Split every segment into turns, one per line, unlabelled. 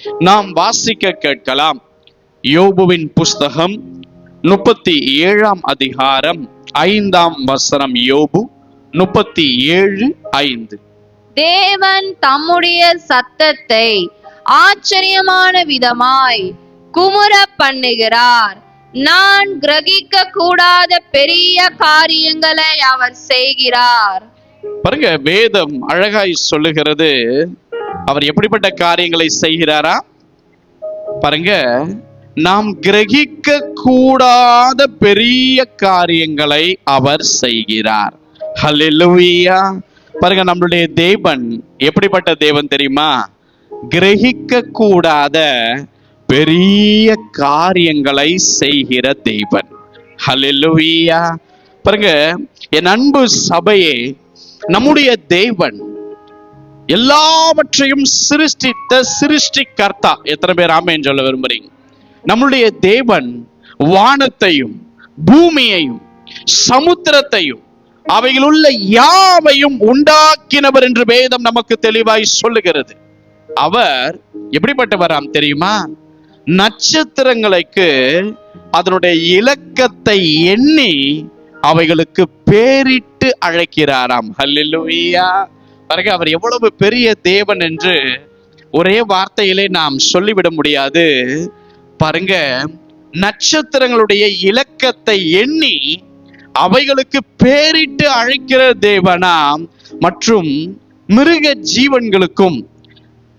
நாம் வாசிக்க கேட்கலாம். யோபுவின் புஸ்தகம் 37 அதிகாரம் 5 யோபு 37:5.
தேவன் தம்முடைய சத்தத்தை ஆச்சரியமான விதமாய் குமுற பண்ணுகிறார். நான் கிரகிக்க கூடாத பெரிய காரியங்களை அவர் செய்கிறார்.
பாருங்க, வேதம் அழகாய் சொல்லுகிறது. அவர் எப்படிப்பட்ட காரியங்களை செய்கிறாரா? பாருங்க, நாம் கிரகிக்க கூடாத பெரிய காரியங்களை அவர் செய்கிறார். ஹல்லேலூயா. பாருங்க, நம்மளுடைய தேவன் எப்படிப்பட்ட தேவன் தெரியுமா? கிரகிக்க கூடாத பெரிய காரியங்களை செய்கிற தேவன். ஹல்லேலூயா. பாருங்க, என் அன்பு சபையே, நம்முடைய தேவன் எல்லாவற்றையும் சிருஷ்டித்த சிருஷ்டிகர்த்தா. எத்தனை பேர் ஆமென் சொல்ல விரும்புறீங்க? நம்முடைய தேவன் வானத்தையும் பூமியையும் சமுத்திரத்தையும் அவைகள் உள்ள யாவையும் உண்டாக்கினவர் என்று வேதம் நமக்கு தெளிவாய் சொல்லுகிறது. அவர் எப்படிப்பட்டவராம் தெரியுமா? நட்சத்திரங்களுக்கு அதனுடைய இலக்கத்தை எண்ணி அவைகளுக்கு பேரிட்டு அழைக்கிறாராம். ஹல்லேலூயா. பாருங்க, அவர் எவ்வளவு பெரிய தேவன் என்று ஒரே வார்த்தையிலே நாம் சொல்லிவிட முடியாது. பாருங்க, நட்சத்திரங்களுடைய இலக்கத்தை எண்ணி அவைகளுக்கு பேரிட்டு அழைக்கிற தேவனாம். மற்றும் மிருக ஜீவன்களுக்கும்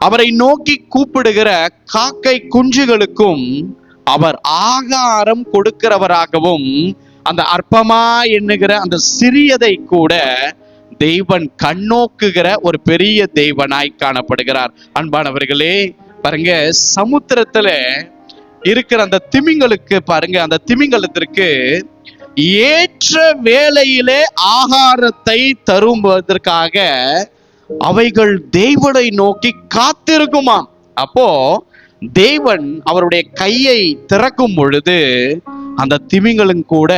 அவரை நோக்கி கூப்பிடுகிற காக்கை குஞ்சுகளுக்கும் அவர் ஆகாரம் கொடுக்கிறவராகவும், அந்த அற்பமா எண்ணுகிற அந்த சிறியதை கூட தேவன் கண்ணோக்குகிற ஒரு பெரிய தேவனாய் காணப்படுகிறார். அன்பானவர்களே, பாருங்க, சமுத்திரத்துல இருக்கிற அந்த திமிங்களுக்கு பாருங்க, அந்த திமிங்கலத்திற்கு ஏற்ற வேளையிலே ஆகாரத்தை தருவதற்காக அவைகள் தேவனை நோக்கி காத்திருக்குமாம். அப்போ தேவன் அவருடைய கையை திறக்கும் பொழுது அந்த திமிங்களும் கூட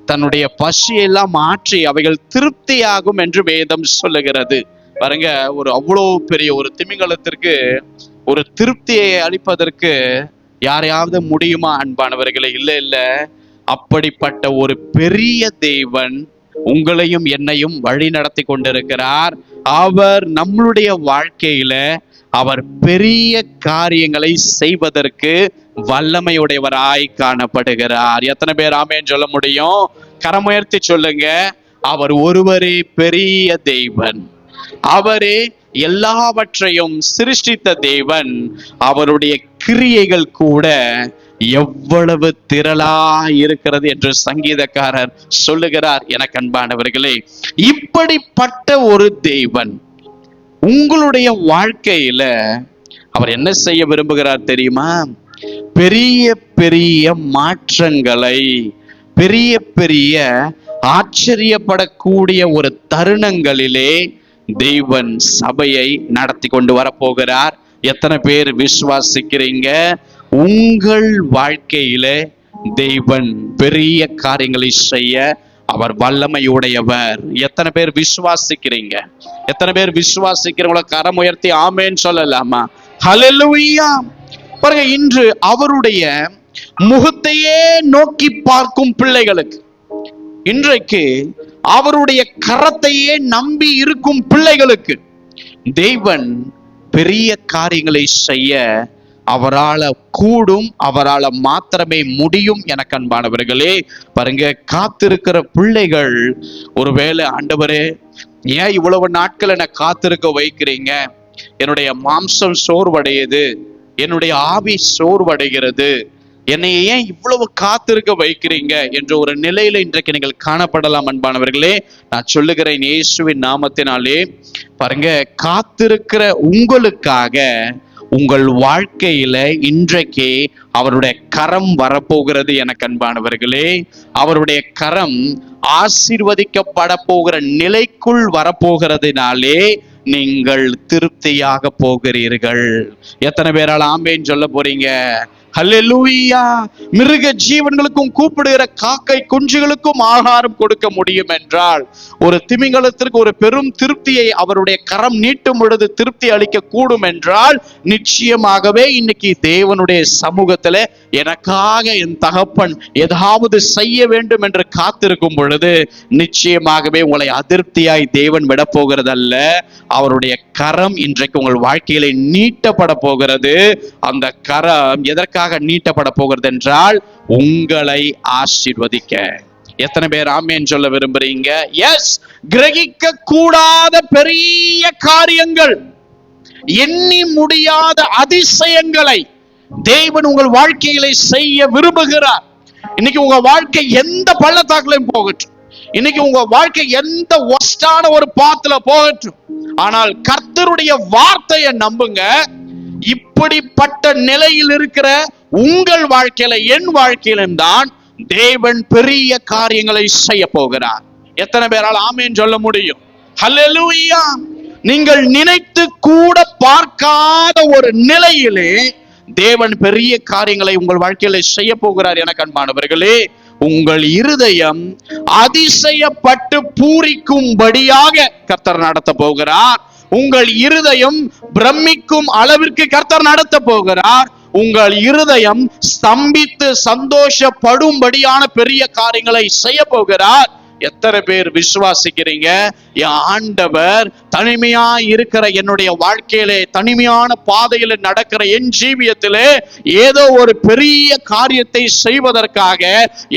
தன்னுடைய பசியெல்லாம் மாற்றி அவைகள் திருப்தியாகும் என்று வேதம் சொல்லுகிறது. பாருங்க, ஒரு அவ்வளோ பெரிய ஒரு திமிங்கலத்திற்கு ஒரு திருப்தியை அளிப்பதற்கு யாரையாவது முடியுமா? அன்பானவர்களே, இல்ல. அப்படிப்பட்ட ஒரு பெரிய தேவன் உங்களையும் என்னையும் வழி நடத்தி கொண்டிருக்கிறார். அவர் நம்மளுடைய வாழ்க்கையில அவர் பெரிய காரியங்களை செய்வதற்கு வல்லமையுடையவராய் காணப்படுகிறார். எத்தனை பேர் ஆமென் சொல்ல முடியும்? கரமுயர்த்தி சொல்லுங்க. அவர் ஒருவரே பெரிய தேவன். அவரே எல்லாவற்றையும் சிருஷ்டித்த தேவன். அவருடைய கிரியைகள் கூட எவ்வளவு திரளா இருக்கிறது என்று சங்கீதக்காரர் சொல்லுகிறார். எனக்கு அன்பானவர்களே, இப்படிப்பட்ட ஒரு தேவன் உங்களுடைய வாழ்க்கையில அவர் என்ன செய்ய விரும்புகிறார் தெரியுமா? பெரிய பெரிய மாற்றங்களை, பெரிய பெரிய ஆச்சரியப்படக்கூடிய ஒரு தருணங்களிலே தேவன் சபையை நடத்தி கொண்டு வரப்போகிறார். எத்தனை பேர் விசுவாசிக்கிறீங்க? உங்கள் வாழ்க்கையில தேவன் பெரிய காரியங்களை செய்ய அவர் வல்லமையுடையவர். எத்தனை பேர் விசுவாசிக்கிறீங்க? எத்தனை பேர் விசுவாசிக்கிறவங்கள கரம் உயர்த்தி ஆமென் சொல்லலாமா? ஹல்லேலூயா. பாருங்க, இன்று அவருடைய முகத்தையே நோக்கி பார்க்கும் பிள்ளைகளுக்கு, இன்றைக்கு அவருடைய கரத்தையே நம்பி இருக்கும் பிள்ளைகளுக்கு தேவன் பெரிய காரியங்களை செய்ய அவரால கூடும், அவரால மாத்திரமே முடியும். எனக்கு அன்பானவர்களே, பாருங்க, காத்திருக்கிற பிள்ளைகள் ஒருவேளை, ஆண்டவரே, ஏன் இவ்வளவு நாட்கள் என்னை காத்திருக்க வைக்கிறீங்க? என்னுடைய மாம்சம் சோர்வடையுது, என்னுடைய ஆவி சோர்வடைகிறது, என்னை ஏன் இவ்வளவு காத்திருக்க வைக்கிறீங்க என்ற ஒரு நிலையில இன்றைக்கு நீங்கள் காணப்படலாம். அன்பானவர்களே, நான் சொல்லுகிறேன் இயேசுவின் நாமத்தினாலே, பாருங்க, காத்திருக்கிற உங்களுக்காக உங்கள் வாழ்க்கையில இன்றைக்கு அவருடைய கரம் வரப்போகிறது. எனக்கு அன்பானவர்களே, அவருடைய கரம் ஆசீர்வதிக்கப்பட போகிற நிலைக்குள் வரப்போகிறதுனாலே நீங்கள் திருப்தியாக போகிறீர்கள். எத்தனை பேரால் ஆமென் சொல்ல போறீங்க? ஹல்லேலூயா. மிருக ஜீவன்களுக்கும் கூப்பிடுகிற காக்கை குஞ்சுகளுக்கும் ஆகாரம் கொடுக்க முடியும் என்றால், ஒரு திமிங்கலத்திற்கு ஒரு பெரும் திருப்தியை அவருடைய கரம் நீட்டும் பொழுது திருப்தி அளிக்க கூடும் என்றால், நிச்சயமாகவே இன்னைக்கு தேவனுடைய சமூகத்துல எனக்காக என் தகப்பன் ஏதாவது செய்ய வேண்டும் என்று காத்திருக்கும் பொழுது, நிச்சயமாகவே உங்களை அதிருப்தியாய் தேவன் விட போகிறதல்ல. அவருடைய கரம் இன்றைக்கு உங்கள் வாழ்க்கையில நீட்டப்பட போகிறது. அந்த கரம் எதற்காக நீட்டப்பட போகிறது என்றால், உங்களை ஆசீர்வதிக்க. எத்தனை பேர் ஆமென் சொல்ல விரும்புறீங்க? எஸ். கிரகிக்க கூடாத பெரிய காரியங்கள், எண்ணி முடியாத அதிசயங்களை தேவன் உங்கள் வாழ்க்கையில செய்ய விரும்புகிறார். இன்னைக்கு உங்க வாழ்க்கை எந்த பள்ளத்தாக்குலையும் போகட்டும், இன்னைக்கு உங்க வாழ்க்கை எந்த ஒஸ்டான ஒரு பாத்துல போகட்டும், ஆனால் கர்த்தருடைய வார்த்தையை நம்புங்க. இப்படிப்பட்ட நிலையில் இருக்கிற உங்கள் வாழ்க்கையில, என் வாழ்க்கையிலும் தான் தேவன் பெரிய காரியங்களை செய்ய போகிறார். எத்தனை பேரால் ஆமென் சொல்ல முடியும்? ஹல்லேலூயா. நீங்கள் நினைத்து கூட பார்க்காத ஒரு நிலையிலே தேவன் பெரிய காரியங்களை உங்கள் வாழ்க்கையில செய்ய போகிறார். என அன்பானவர்களே, உங்கள் இருதயம் அதிசயப்பட்டு பூரிக்கும்படியாக கர்த்தர் நடத்த போகிறார். உங்கள் இருதயம் பிரமிக்கும் அளவிற்கு கர்த்தர் நடத்த போகிறார். உங்கள் இருதயம் ஸ்தம்பித்து சந்தோஷப்படும்படியான பெரிய காரியங்களை செய்ய போகிறார். எத்தனை பேர் விசுவாசிக்கிறீங்க? என் ஆண்டவர் தனிமையா இருக்கிற என்னுடைய வாழ்க்கையிலே, தனிமையான பாதையில நடக்கிற என் ஜீவியத்திலே ஏதோ ஒரு பெரிய காரியத்தை செய்வதற்காக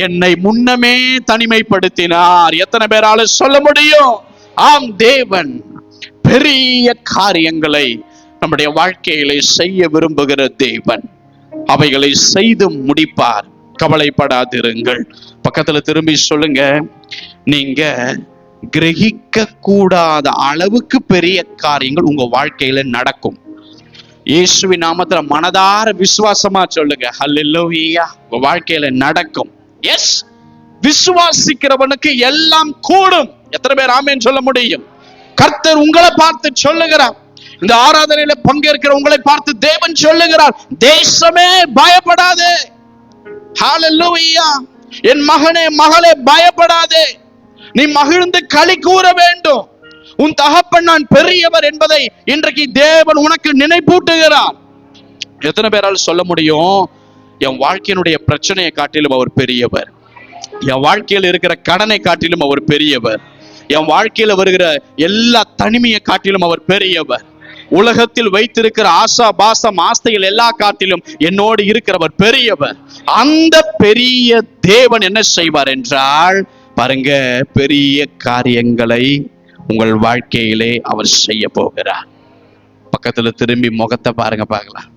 என்னை முன்னமே தனிமைப்படுத்தினார். எத்தனை பேரால சொல்ல முடியும்? ஆம், தேவன் பெரிய காரியங்களை நம்முடைய வாழ்க்கையிலே செய்ய விரும்புகிற தேவன். அவைகளை செய்து முடிப்பார். கவலைப்படாதிருங்கள். பக்கத்துல திரும்பி சொல்லுங்க, நீங்க கிரகிக்க கூடாத அளவுக்கு பெரிய காரியங்கள் உங்க வாழ்க்கையில நடக்கும். இயேசுவின் நாமத்துல மனதார விசுவாசமா சொல்லுங்க, ஹல்லேலூயா. உங்க வாழ்க்கையில நடக்கும். எஸ். விசுவாசிக்கிறவனுக்கு எல்லாம் கூடும். எத்தனை பேர் ஆமென் சொல்ல முடியும்? கர்த்தர் உங்களை பார்த்து சொல்லுகிறார். இந்த ஆராதனையில பங்கேற்கிற உங்களை பார்த்து தேவன் சொல்லுகிறார், தேசமே பயப்படாதே. ஹல்லேலூயா. என் மகனே, மகளே, பயப்படாதே. நீ மகிழ்ந்து களி கூற வேண்டும். உன் தகப்பன் நான் பெரியவர் என்பதை இன்றைக்கு தேவன் உனக்கு நினைப்பூட்டுகிறார். எத்தனை பேரால் சொல்ல முடியும்? என் வாழ்க்கையினுடைய பிரச்சனையை காட்டிலும் அவர் பெரியவர். என் வாழ்க்கையில் இருக்கிற கடனை காட்டிலும் அவர் பெரியவர். என் வாழ்க்கையில வருகிற எல்லா தனிமையை காட்டிலும் அவர் பெரியவர். உலகத்தில் வைத்திருக்கிற ஆசா பாசம் ஆஸ்தைகள் எல்லா காட்டிலும் என்னோடு இருக்கிறவர் பெரியவர். அந்த பெரிய தேவன் என்ன செய்வார் என்றால், பாருங்க, பெரிய காரியங்களை உங்கள் வாழ்க்கையிலே அவர் செய்ய போகிறார். பக்கத்துல திரும்பி முகத்தை பாருங்க, பார்க்கலாம்.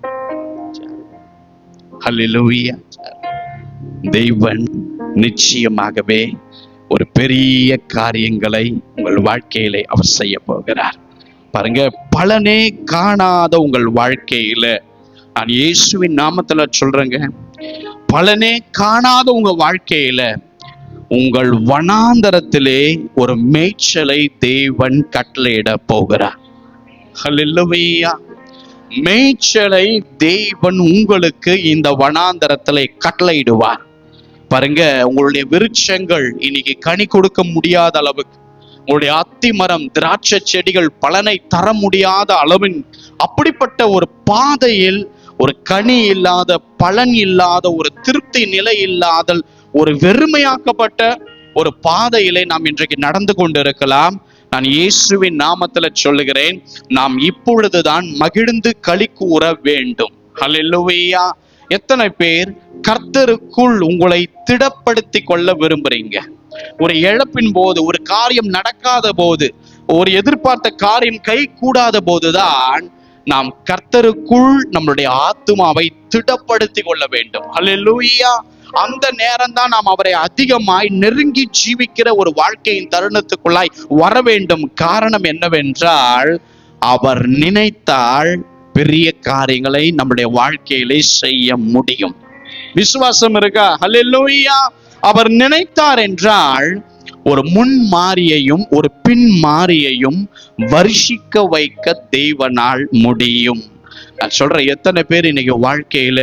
ஹல்லேலூயா. தேவன் நிச்சயமாகவே ஒரு பெரிய காரியங்களை உங்கள் வாழ்க்கையிலே அவர் செய்ய போகிறார். பாருங்க, பலனே காணாத உங்கள் வாழ்க்கையில, நான் இயேசுவின் நாமத்துல சொல்றேங்க, பலனே காணாத உங்க வாழ்க்கையில உங்கள் வனாந்தரத்திலே ஒரு மேய்ச்சலை தேவன் கட்டளையிட போகிறார். ஹல்லேலூயா. மேய்ச்சலை தேவன் உங்களுக்கு இந்த வனாந்தரத்திலே கட்டளையிடுவார். பாருங்க, உங்களுடைய விருட்சங்கள் இன்னைக்கு கனி கொடுக்க முடியாத அளவுக்கு, உங்களுடைய அத்தி மரம், திராட்சை செடிகள் பலனை தர முடியாத அளவின் அப்படிப்பட்ட ஒரு பாதையில், ஒரு கனி இல்லாத, பலன் இல்லாத, ஒரு திருப்தி நிலை இல்லாத, ஒரு வெறுமையாக்கப்பட்ட ஒரு பாதையிலே நாம் இன்றைக்கு நடந்து கொண்டிருக்கலாம். நான் இயேசுவின் நாமத்துல சொல்லுகிறேன், நாம் இப்பொழுதுதான் மகிழ்ந்து களி கூற வேண்டும். ஹல்லேலூயா. எத்தனை பேர் கர்த்தருக்குள் உங்களை திடப்படுத்தி கொள்ள விரும்புறீங்க? ஒரு இழப்பின் போது, ஒரு காரியம் நடக்காத போது, ஒரு எதிர்பார்த்த காரியம் கை கூடாத போதுதான் நாம் கர்த்தருக்குள் நம்மளுடைய ஆத்துமாவை திடப்படுத்தி கொள்ள வேண்டும். ஹல்லேலூயா. அந்த நேரம் தான் நாம் அவரை அதிகமாய் நெருங்கி ஜீவிக்கிற ஒரு வாழ்க்கையின் தருணத்துக்குள்ளாய் வர வேண்டும். காரணம் என்னவென்றால், அவர் நினைத்தால் பெரிய காரியங்களை நம்முடைய வாழ்க்கையிலே செய்ய முடியும். விசுவாசம் இருக்கா? ஹல்லேலூயா. அவர் நினைத்தார் என்றால் ஒரு முன் மாறியையும் ஒரு பின் மாறியையும் வருஷிக்க வைக்க தேவனால் முடியும். நான் சொல்றேன், எத்தனை பேர் இன்னைக்கு வாழ்க்கையில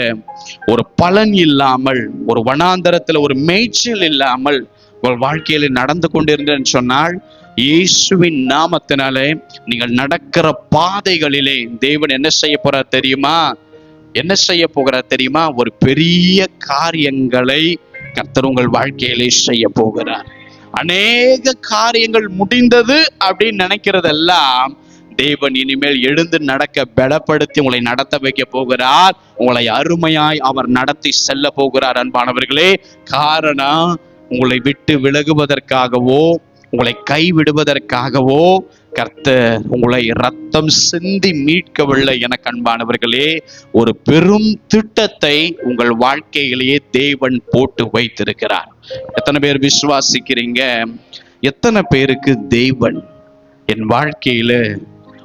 ஒரு பலன் இல்லாமல், ஒரு வனாந்தரத்துல ஒரு மேய்ச்சல் இல்லாமல் உங்கள் வாழ்க்கையில நடந்து கொண்டிருந்தேன்னு சொன்னால், இயேசுவின் நாமத்தினாலே நீங்கள் நடக்கிற பாதைகளிலே தேவன் என்ன செய்ய போறார் தெரியுமா? என்ன செய்ய போகிறார் தெரியுமா? ஒரு பெரிய காரியங்களை கர்த்தர் உங்கள் வாழ்க்கையிலே செய்ய போகிறார். அநேக காரியங்கள் முடிந்தது அப்படின்னு நினைக்கிறதெல்லாம் தேவன் இனிமேல் எழுந்து நடக்க பலப்படுத்தி உங்களை நடத்த வைக்க போகிறார். உங்களை அருமையாய் அவர் நடத்தி செல்ல போகிறார். அன்பானவர்களே, காரணம் உங்களை விட்டு விலகுவதற்காகவோ உங்களை கைவிடுவதற்காகவோ கர்த்தர் உங்களை ரத்தம் சிந்தி மீட்கவில்லை. எனக்கு அன்பானவர்களே, ஒரு பெரும் திட்டத்தை உங்கள் வாழ்க்கையிலேயே தேவன் போட்டு வைத்திருக்கிறார். எத்தனை பேர் விசுவாசிக்கிறீங்க? எத்தனை பேருக்கு தேவன் என் வாழ்க்கையில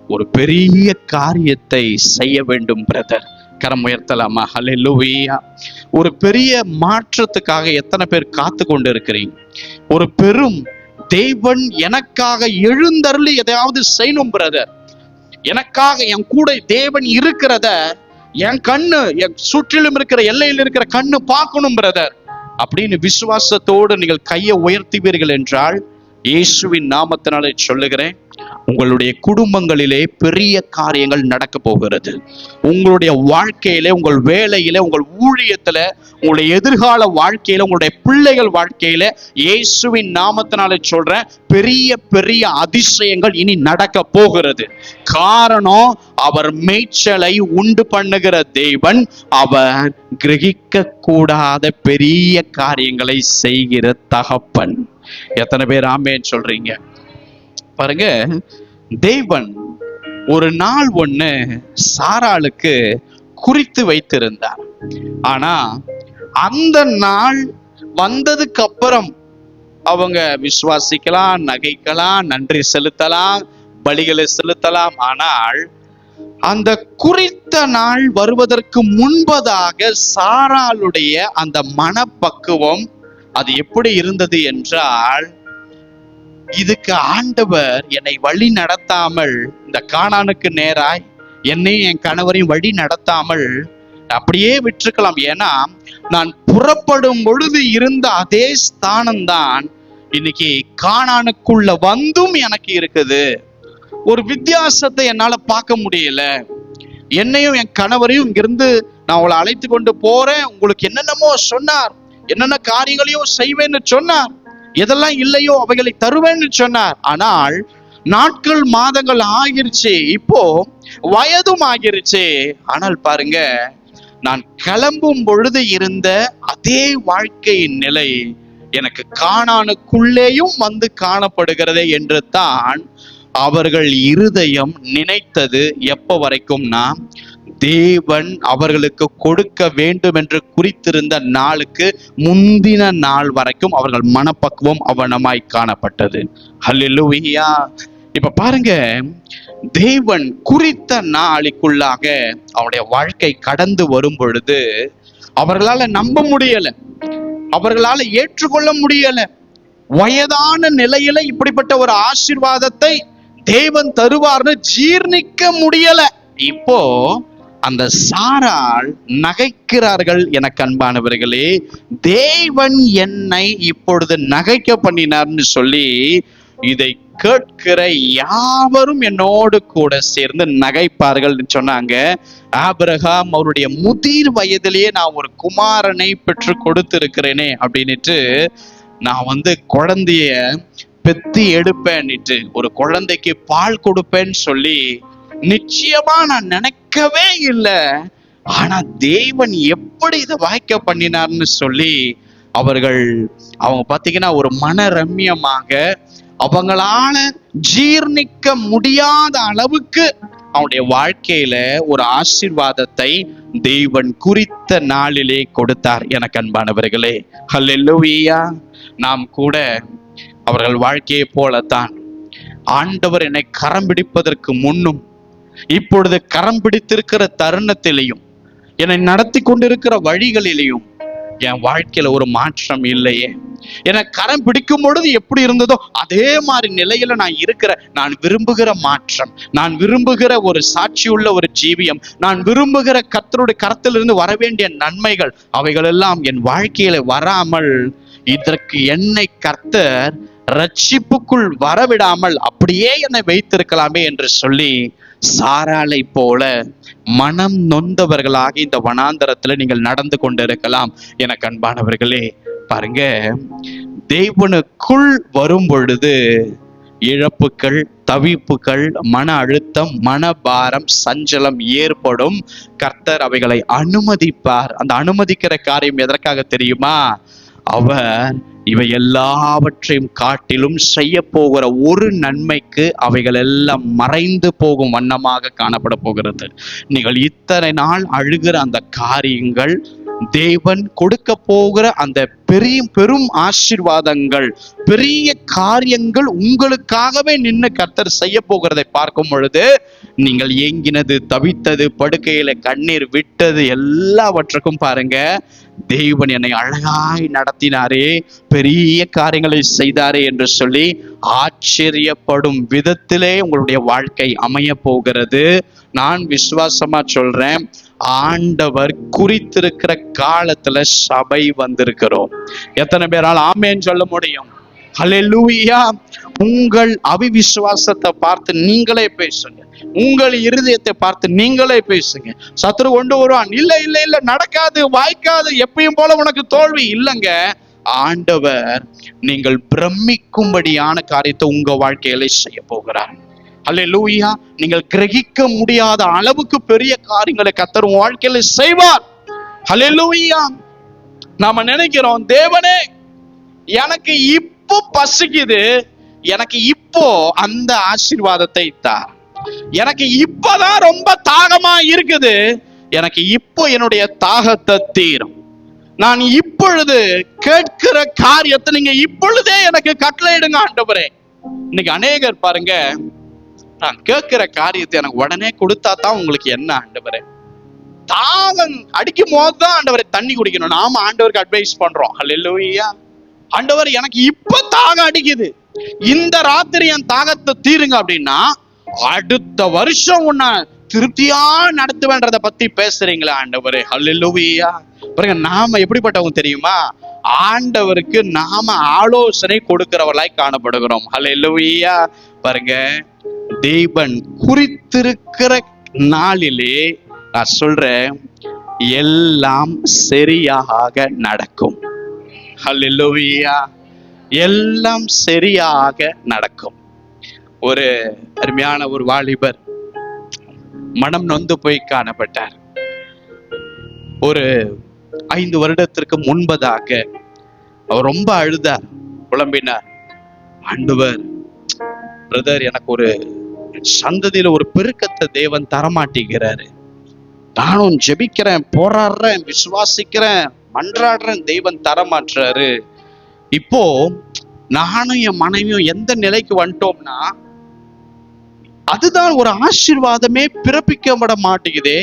ஒரு பெரிய காரியத்தை செய்ய வேண்டும் பிரதர்? கரம் உயர்த்தலாமா? ஹல்லேலூயா. ஒரு பெரிய மாற்றத்துக்காக எத்தனை பேர் காத்து கொண்டு இருக்கிறீங்க? ஒரு பெரும் தேவன் எனக்காக எழுந்தருளி எதையாவது செய்யணும் பிரதர், எனக்காக என் கூட தேவன் இருக்கிறத என் கண்ணு, என் சுற்றிலும் இருக்கிற எல்லையில் இருக்கிற கண்ணு பார்க்கணும் பிரதர் அப்படின்னு விசுவாசத்தோடு நீங்கள் கையை உயர்த்துவீர்கள் என்றால், இயேசுவின் நாமத்தினாலே சொல்லுகிறேன், உங்களுடைய குடும்பங்களிலே பெரிய காரியங்கள் நடக்க போகிறது. உங்களுடைய வாழ்க்கையிலே, உங்கள் வேலையில, உங்கள் ஊழியத்துல, உங்களுடைய எதிர்கால வாழ்க்கையில, உங்களுடைய பிள்ளைகள் வாழ்க்கையில இயேசுவின் நாமத்தினாலே சொல்றேன், பெரிய பெரிய அதிசயங்கள் இனி நடக்க போகிறது. காரணம், அவர் மேய்ச்சலை உண்டு பண்ணுகிற தேவன், அவர் கிரகிக்க கூடாத பெரிய காரியங்களை செய்கிற தகப்பன். எத்தனை பேர் ஆமென் சொல்றீங்க? பாருங்க, தேவன் ஒரு நாள் ஒண்ணு சாராளுக்கு குறித்து வைத்திருந்தார். ஆனா அந்த நாள் வந்ததுக்கு அப்புறம் அவங்க விசுவாசிக்கலாம், நகைக்கலாம், நன்றி செலுத்தலாம், பலிகளை செலுத்தலாம். ஆனால் அந்த குறித்த நாள் வருவதற்கு முன்பதாக சாராளுடைய அந்த மனப்பக்குவம் அது எப்படி இருந்தது என்றால், இதுக்கு ஆண்டவர் என்னை வழி நடத்தாமல், இந்த கானானுக்கு நேராய் என்னையும் என் கணவரையும் வழி நடத்தாமல் அப்படியே விட்டுருக்கலாம். ஏன்னா நான் புறப்படும் பொழுது இருந்த அதே ஸ்தானம்தான் இன்னைக்கு கானானுக்குள்ள வந்தும் எனக்கு இருக்குது. ஒரு வித்தியாசத்தை என்னால பார்க்க முடியல. என்னையும் என் கணவரையும் இங்கிருந்து நான் அவளை அழைத்து கொண்டு போறேன், உங்களுக்கு என்னென்னமோ சொன்னார், என்னென்ன காரியங்களையும் செய்வேன்னு சொன்னார், எதெல்லாம் இல்லையோ அவைகளை தருவேன்னு சொன்னார். ஆனால் நாட்கள் மாதங்கள் ஆகிருச்சு, இப்போ வயதும் ஆகிருச்சு. ஆனால் பாருங்க, நான் கிளம்பும் பொழுது இருந்த அதே வாழ்க்கையின் நிலை எனக்கு கானானுக்குள்ளேயும் வந்து காணப்படுகிறதே என்று தான் அவர்கள் இருதயம் நினைத்தது. எப்ப வரைக்கும்னா, தேவன் அவர்களுக்கு கொடுக்க வேண்டும் என்று குறித்திருந்த நாளுக்கு முந்தின நாள் வரைக்கும் அவர்கள் மனப்பக்குவம் அவனமாய் காணப்பட்டது. ஹல்லேலூயா. இப்ப பாருங்க, தேவன் குறித்த நாளுக்குள்ளாக அவருடைய வாழ்க்கை கடந்து வரும் பொழுது அவர்களால நம்ப முடியல, அவர்களால ஏற்றுக்கொள்ள முடியல. வயதான நிலையில இப்படிப்பட்ட ஒரு ஆசீர்வாதத்தை தேவன் தருவார்னு ஜீர்ணிக்க முடியல. இப்போ அந்த சாராள் நகைக்கிறார்கள். எனக்கு அன்பானவர்களே, தேவன் என்னை இப்பொழுது நகைக்க பண்ணினார்னு சொல்லி இதை கேட்கிற யாவரும் என்னோடு கூட சேர்ந்து நகைப்பார்கள் சொன்னாங்க. ஆபிரகாம் அவருடைய முதிர் வயதிலேயே நான் ஒரு குமாரனை பெற்று கொடுத்திருக்கிறேனே அப்படின்னுட்டு, நான் குழந்தைய பெத்தி எடுப்பேன்னுட்டு, ஒரு குழந்தைக்கு பால் கொடுப்பேன்னு சொல்லி நிச்சயமா நான் நினைக்கவே இல்லை. ஆனா தேவன் எப்படி இதை வாய்க்க பண்ணினார்னு சொல்லி அவங்க பாத்தீங்கன்னா ஒரு மனரம்யமாக, அவங்களால ஜீர்ணிக்க முடியாத அளவுக்கு அவனுடைய வாழ்க்கையில ஒரு ஆசீர்வாதத்தை தேவன் குறித்த நாளிலே கொடுத்தார். எனக்கு அன்பானவர்களே, ஹல்லேலூயா. நாம் கூட அவர்கள் வாழ்க்கையை போலத்தான், ஆண்டவர் என்னை கரம் பிடிப்பதற்கு முன்னும் இப்பொழுது கரம் பிடித்திருக்கிற தருணத்திலையும் என்னை நடத்தி கொண்டிருக்கிற வழிகளிலையும் என் வாழ்க்கையில ஒரு மாற்றம் இல்லையே. எனக்கு கரம் பிடிக்கும் பொழுது எப்படி இருந்ததோ அதே மாதிரி நிலையில நான் இருக்கிறேன். நான் விரும்புகிற மாற்றம், நான் விரும்புகிற ஒரு சாட்சியுள்ள ஒரு ஜீவியம், நான் விரும்புகிற கர்த்தருடைய கரத்திலிருந்து வர வேண்டிய நன்மைகள், அவைகள் எல்லாம் என் வாழ்க்கையில வராமல், இதற்கு என்னை கர்த்தர் ரட்சிப்புக்குள் வரவிடாமல் அப்படியே என்னை வைத்திருக்கலாமே என்று சொல்லி சாராளை போல மனம் நொந்தவர்களாக இந்த வனாந்தரத்துல நீங்கள் நடந்து கொண்டிருக்கலாம். எனக்கு அன்பானவர்களே, பாருங்க, தேவனுக்குள் வரும் பொழுது இழப்புகள், தவிப்புகள், மன அழுத்தம், மனபாரம், சஞ்சலம் ஏற்படும். கர்த்தர் அவைகளை அனுமதிப்பார். அந்த அனுமதிக்கிற காரியம் எதற்காக தெரியுமா? அவர் இவை எல்லாவற்றையும் காட்டிலும் செய்ய போகிற ஒரு நன்மைக்கு அவைகள் எல்லாம் மறைந்து போகும் வண்ணமாக காணப்பட போகிறது. நீங்கள் இத்தனை நாள் அழுகிற அந்த காரியங்கள், தேவன் கொடுக்க போகிற அந்த பெரும் ஆசீர்வாதங்கள், பெரிய காரியங்கள் உங்களுக்காகவே நின்று கர்த்தர் செய்ய போகிறதை பார்க்கும் பொழுது நீங்கள் ஏங்கினது, தவித்தது, படுக்கையில கண்ணீர் விட்டது எல்லாவற்றுக்கும் பாருங்க, தேவன் என்னை அழகாய் நடத்தினாரே, பெரிய காரியங்களை செய்தாரே என்று சொல்லி ஆச்சரியப்படும் விதத்திலே உங்களுடைய வாழ்க்கை அமைய போகிறது. நான் விசுவாசமா சொல்றேன், ஆண்டவர் குறித்திருக்கிற காலத்துல சபை வந்திருக்கிறோம். எத்தனை பேரால் ஆமென் சொல்ல முடியும்? ஹல்லேலூயா. உங்கள் அவிவிசுவாசத்தை பார்த்து நீங்களே பேசுங்க, உங்கள் இருதயத்தை பார்த்து நீங்களே பேசுங்க. சத்துரு கொண்டு வருவான், இல்ல இல்ல இல்ல நடக்காது, வாய்க்காது, எப்பயும் போல உனக்கு தோல்வி. இல்லைங்க, ஆண்டவர் நீங்கள் பிரமிக்கும்படியான காரியத்தை உங்க வாழ்க்கையில செய்ய போகிறார். ஹல்லேலூயா. நீங்கள் கிரகிக்க முடியாத அளவுக்கு பெரிய காரியங்களை கர்த்தர் உங்க வாழ்க்கையில செய்வார். ஹல்லேலூயா. நாம நினைக்கிறோம், தேவனே எனக்கு இப்போ பசிக்குது, எனக்கு இப்போ அந்த ஆசீர்வாதத்தை தார், எனக்கு இப்பதான் ரொம்ப தாகமா இருக்குது, எனக்கு இப்போ என்னுடைய தாகத்தை தீரும், நான் இப்பொழுது கேட்கிற காரியத்தை நீங்க இப்பொழுதே எனக்கு கட்டளையிடுங்க ஆண்டவரே. இன்னைக்கு அநேகர் பாருங்க, நான் கேட்கிற காரியத்தை எனக்கு உடனே கொடுத்தா தான் உங்களுக்கு என்ன ஆண்டவரே, தாகம் அடிக்கும் போதுதான் ஆண்டவரை தண்ணி குடிக்கணும். நாம ஆண்டவருக்கு அட்வைஸ் பண்றோம். ஹல்லேலூயா. ஆண்டவர் எனக்கு இப்ப தாகம் அடிக்குது, இந்த ராத்திரி என் தாகத்தை தீருங்க அப்படின்னா, அடுத்த வருஷம் உன்னை திருப்தியா நடத்துவேன்றத பத்தி பேசுறீங்களா ஆண்டவரே? ஹல்லேலூயா. பாருங்க, நாம எப்படிப்பட்டவங்க தெரியுமா? ஆண்டவருக்கு நாம ஆலோசனை கொடுக்கிறவர்களாய் காணப்படுகிறோம். ஹல்லேலூயா. பாருங்க, தேவன் குறித்திருக்கிற நாளிலே நான் சொல்றேன், எல்லாம் சரியாக நடக்கும். ஹல்லேலூயா. எல்லாம் சரியாக நடக்கும். ஒரு அருமையான ஒரு வாலிபர் மனம் நொந்து போய் காணப்பட்டார். ஒரு 5 வருடத்திற்கு முன்பதாக அவர் ரொம்ப அழுதார், புலம்பினார். ஆண்டவர், பிரதர், எனக்கு ஒரு சந்ததியில ஒரு பெருக்கத்தை தேவன் தரமாட்டேங்கிறாரு. நானும் ஜெபிக்கிறேன், போராடுறேன், விசுவாசிக்கிறேன், மன்றாடுறேன், தேவன் தரமாட்டுறாரு. இப்போ நானும் என் மனைவியும் எந்த நிலைக்கு வந்துட்டோம்னா, அதுதான் ஒரு ஆசீர்வாதமே பிறப்பிக்கப்பட மாட்டேங்குதே.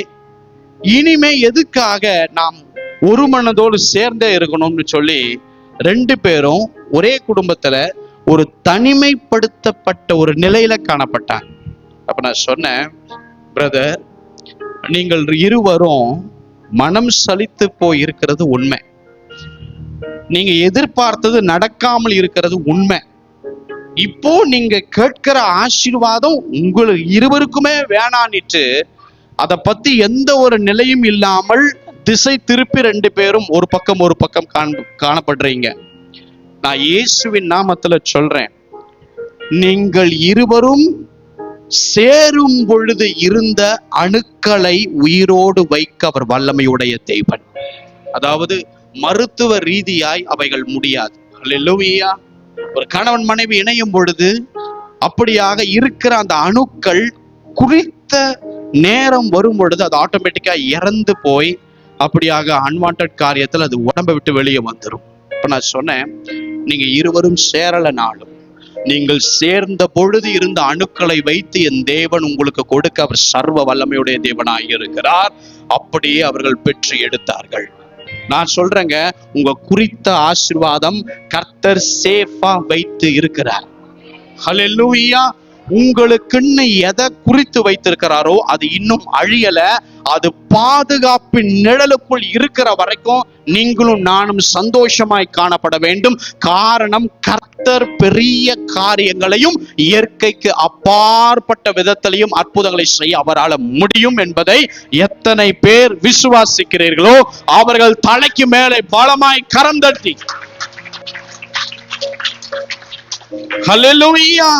இனிமே எதுக்காக நாம் ஒரு மனதோடு சேர்ந்தே இருக்கணும்னு சொல்லி 2 பேரும் ஒரே குடும்பத்துல ஒரு தனிமைப்படுத்தப்பட்ட ஒரு நிலையில காணப்பட்டாங்க. அப்ப நான் சொன்னேன், பிரதர், நீங்கள் இருவரும் மனம் சலித்து போய் இருக்கிறது உண்மை, நீங்க எதிர்பார்த்தது நடக்காமல் இருக்கிறது உண்மை. இப்போ நீங்க கேட்கிற ஆசீர்வாதம் உங்களுக்கு இருவருக்குமே வேணான்னுட்டு அதை பத்தி எந்த ஒரு நிலையும் இல்லாமல் திசை திருப்பி 2 பேரும் ஒரு பக்கம் காணப்படுறீங்க. நான் இயேசுவின் நாமத்துல சொல்றேன், நீங்கள் இருவரும் சேரும் பொழுது இருந்த அணுக்களை உயிரோடு வைக்க அவர் வல்லமையுடைய தேவன். அதாவது மருத்துவ ரீதியாய் அவைகள் முடியாது. அல்லேலூயா. ஒரு கணவன் மனைவி இணையும் பொழுது அப்படியாக இருக்கிற அந்த அணுக்கள் குறித்த நேரம் வரும் பொழுது அது ஆட்டோமேட்டிக்கா இறந்து போய் அப்படியாக அன்வான்ட் காரியத்தில் அது உடம்பை விட்டு வெளியே வந்துடும். இப்ப நான் சொன்னேன், நீங்க இருவரும் சேரலனாலும் நீங்கள் சேர்ந்த பொழுது இருந்த அணுக்களை வைத்து என் தேவன் உங்களுக்கு கொடுக்க அவர் சர்வ வல்லமையுடைய தேவனாய் இருக்கிறார். அப்படியே அவர்கள் பெற்று எடுத்தார்கள். நான் சொல்றேங்க, உங்க குறித்த ஆசீர்வாதம் கர்த்தர் சேஃபா வைத்து இருக்கிறார். ஹல்லேலூயா. உங்களுக்குன்னு எதை குறித்து வைத்திருக்கிறாரோ அது இன்னும் அழியல. அது பாதுகாப்பின் நிழலுக்குள் இருக்கிற வரைக்கும் நீங்களும் நானும் சந்தோஷமாய் காணப்பட வேண்டும். காரணம், கர்த்தர் பெரிய காரியங்களையும் இயற்கைக்கு அப்பாற்பட்ட விதத்திலையும் அற்புதங்களை செய்ய அவரால் முடியும் என்பதை எத்தனை பேர் விசுவாசிக்கிறீர்களோ அவர்கள் தலைக்கு மேலே பலமாய் கரம் தட்டி ஹல்லேலூயா.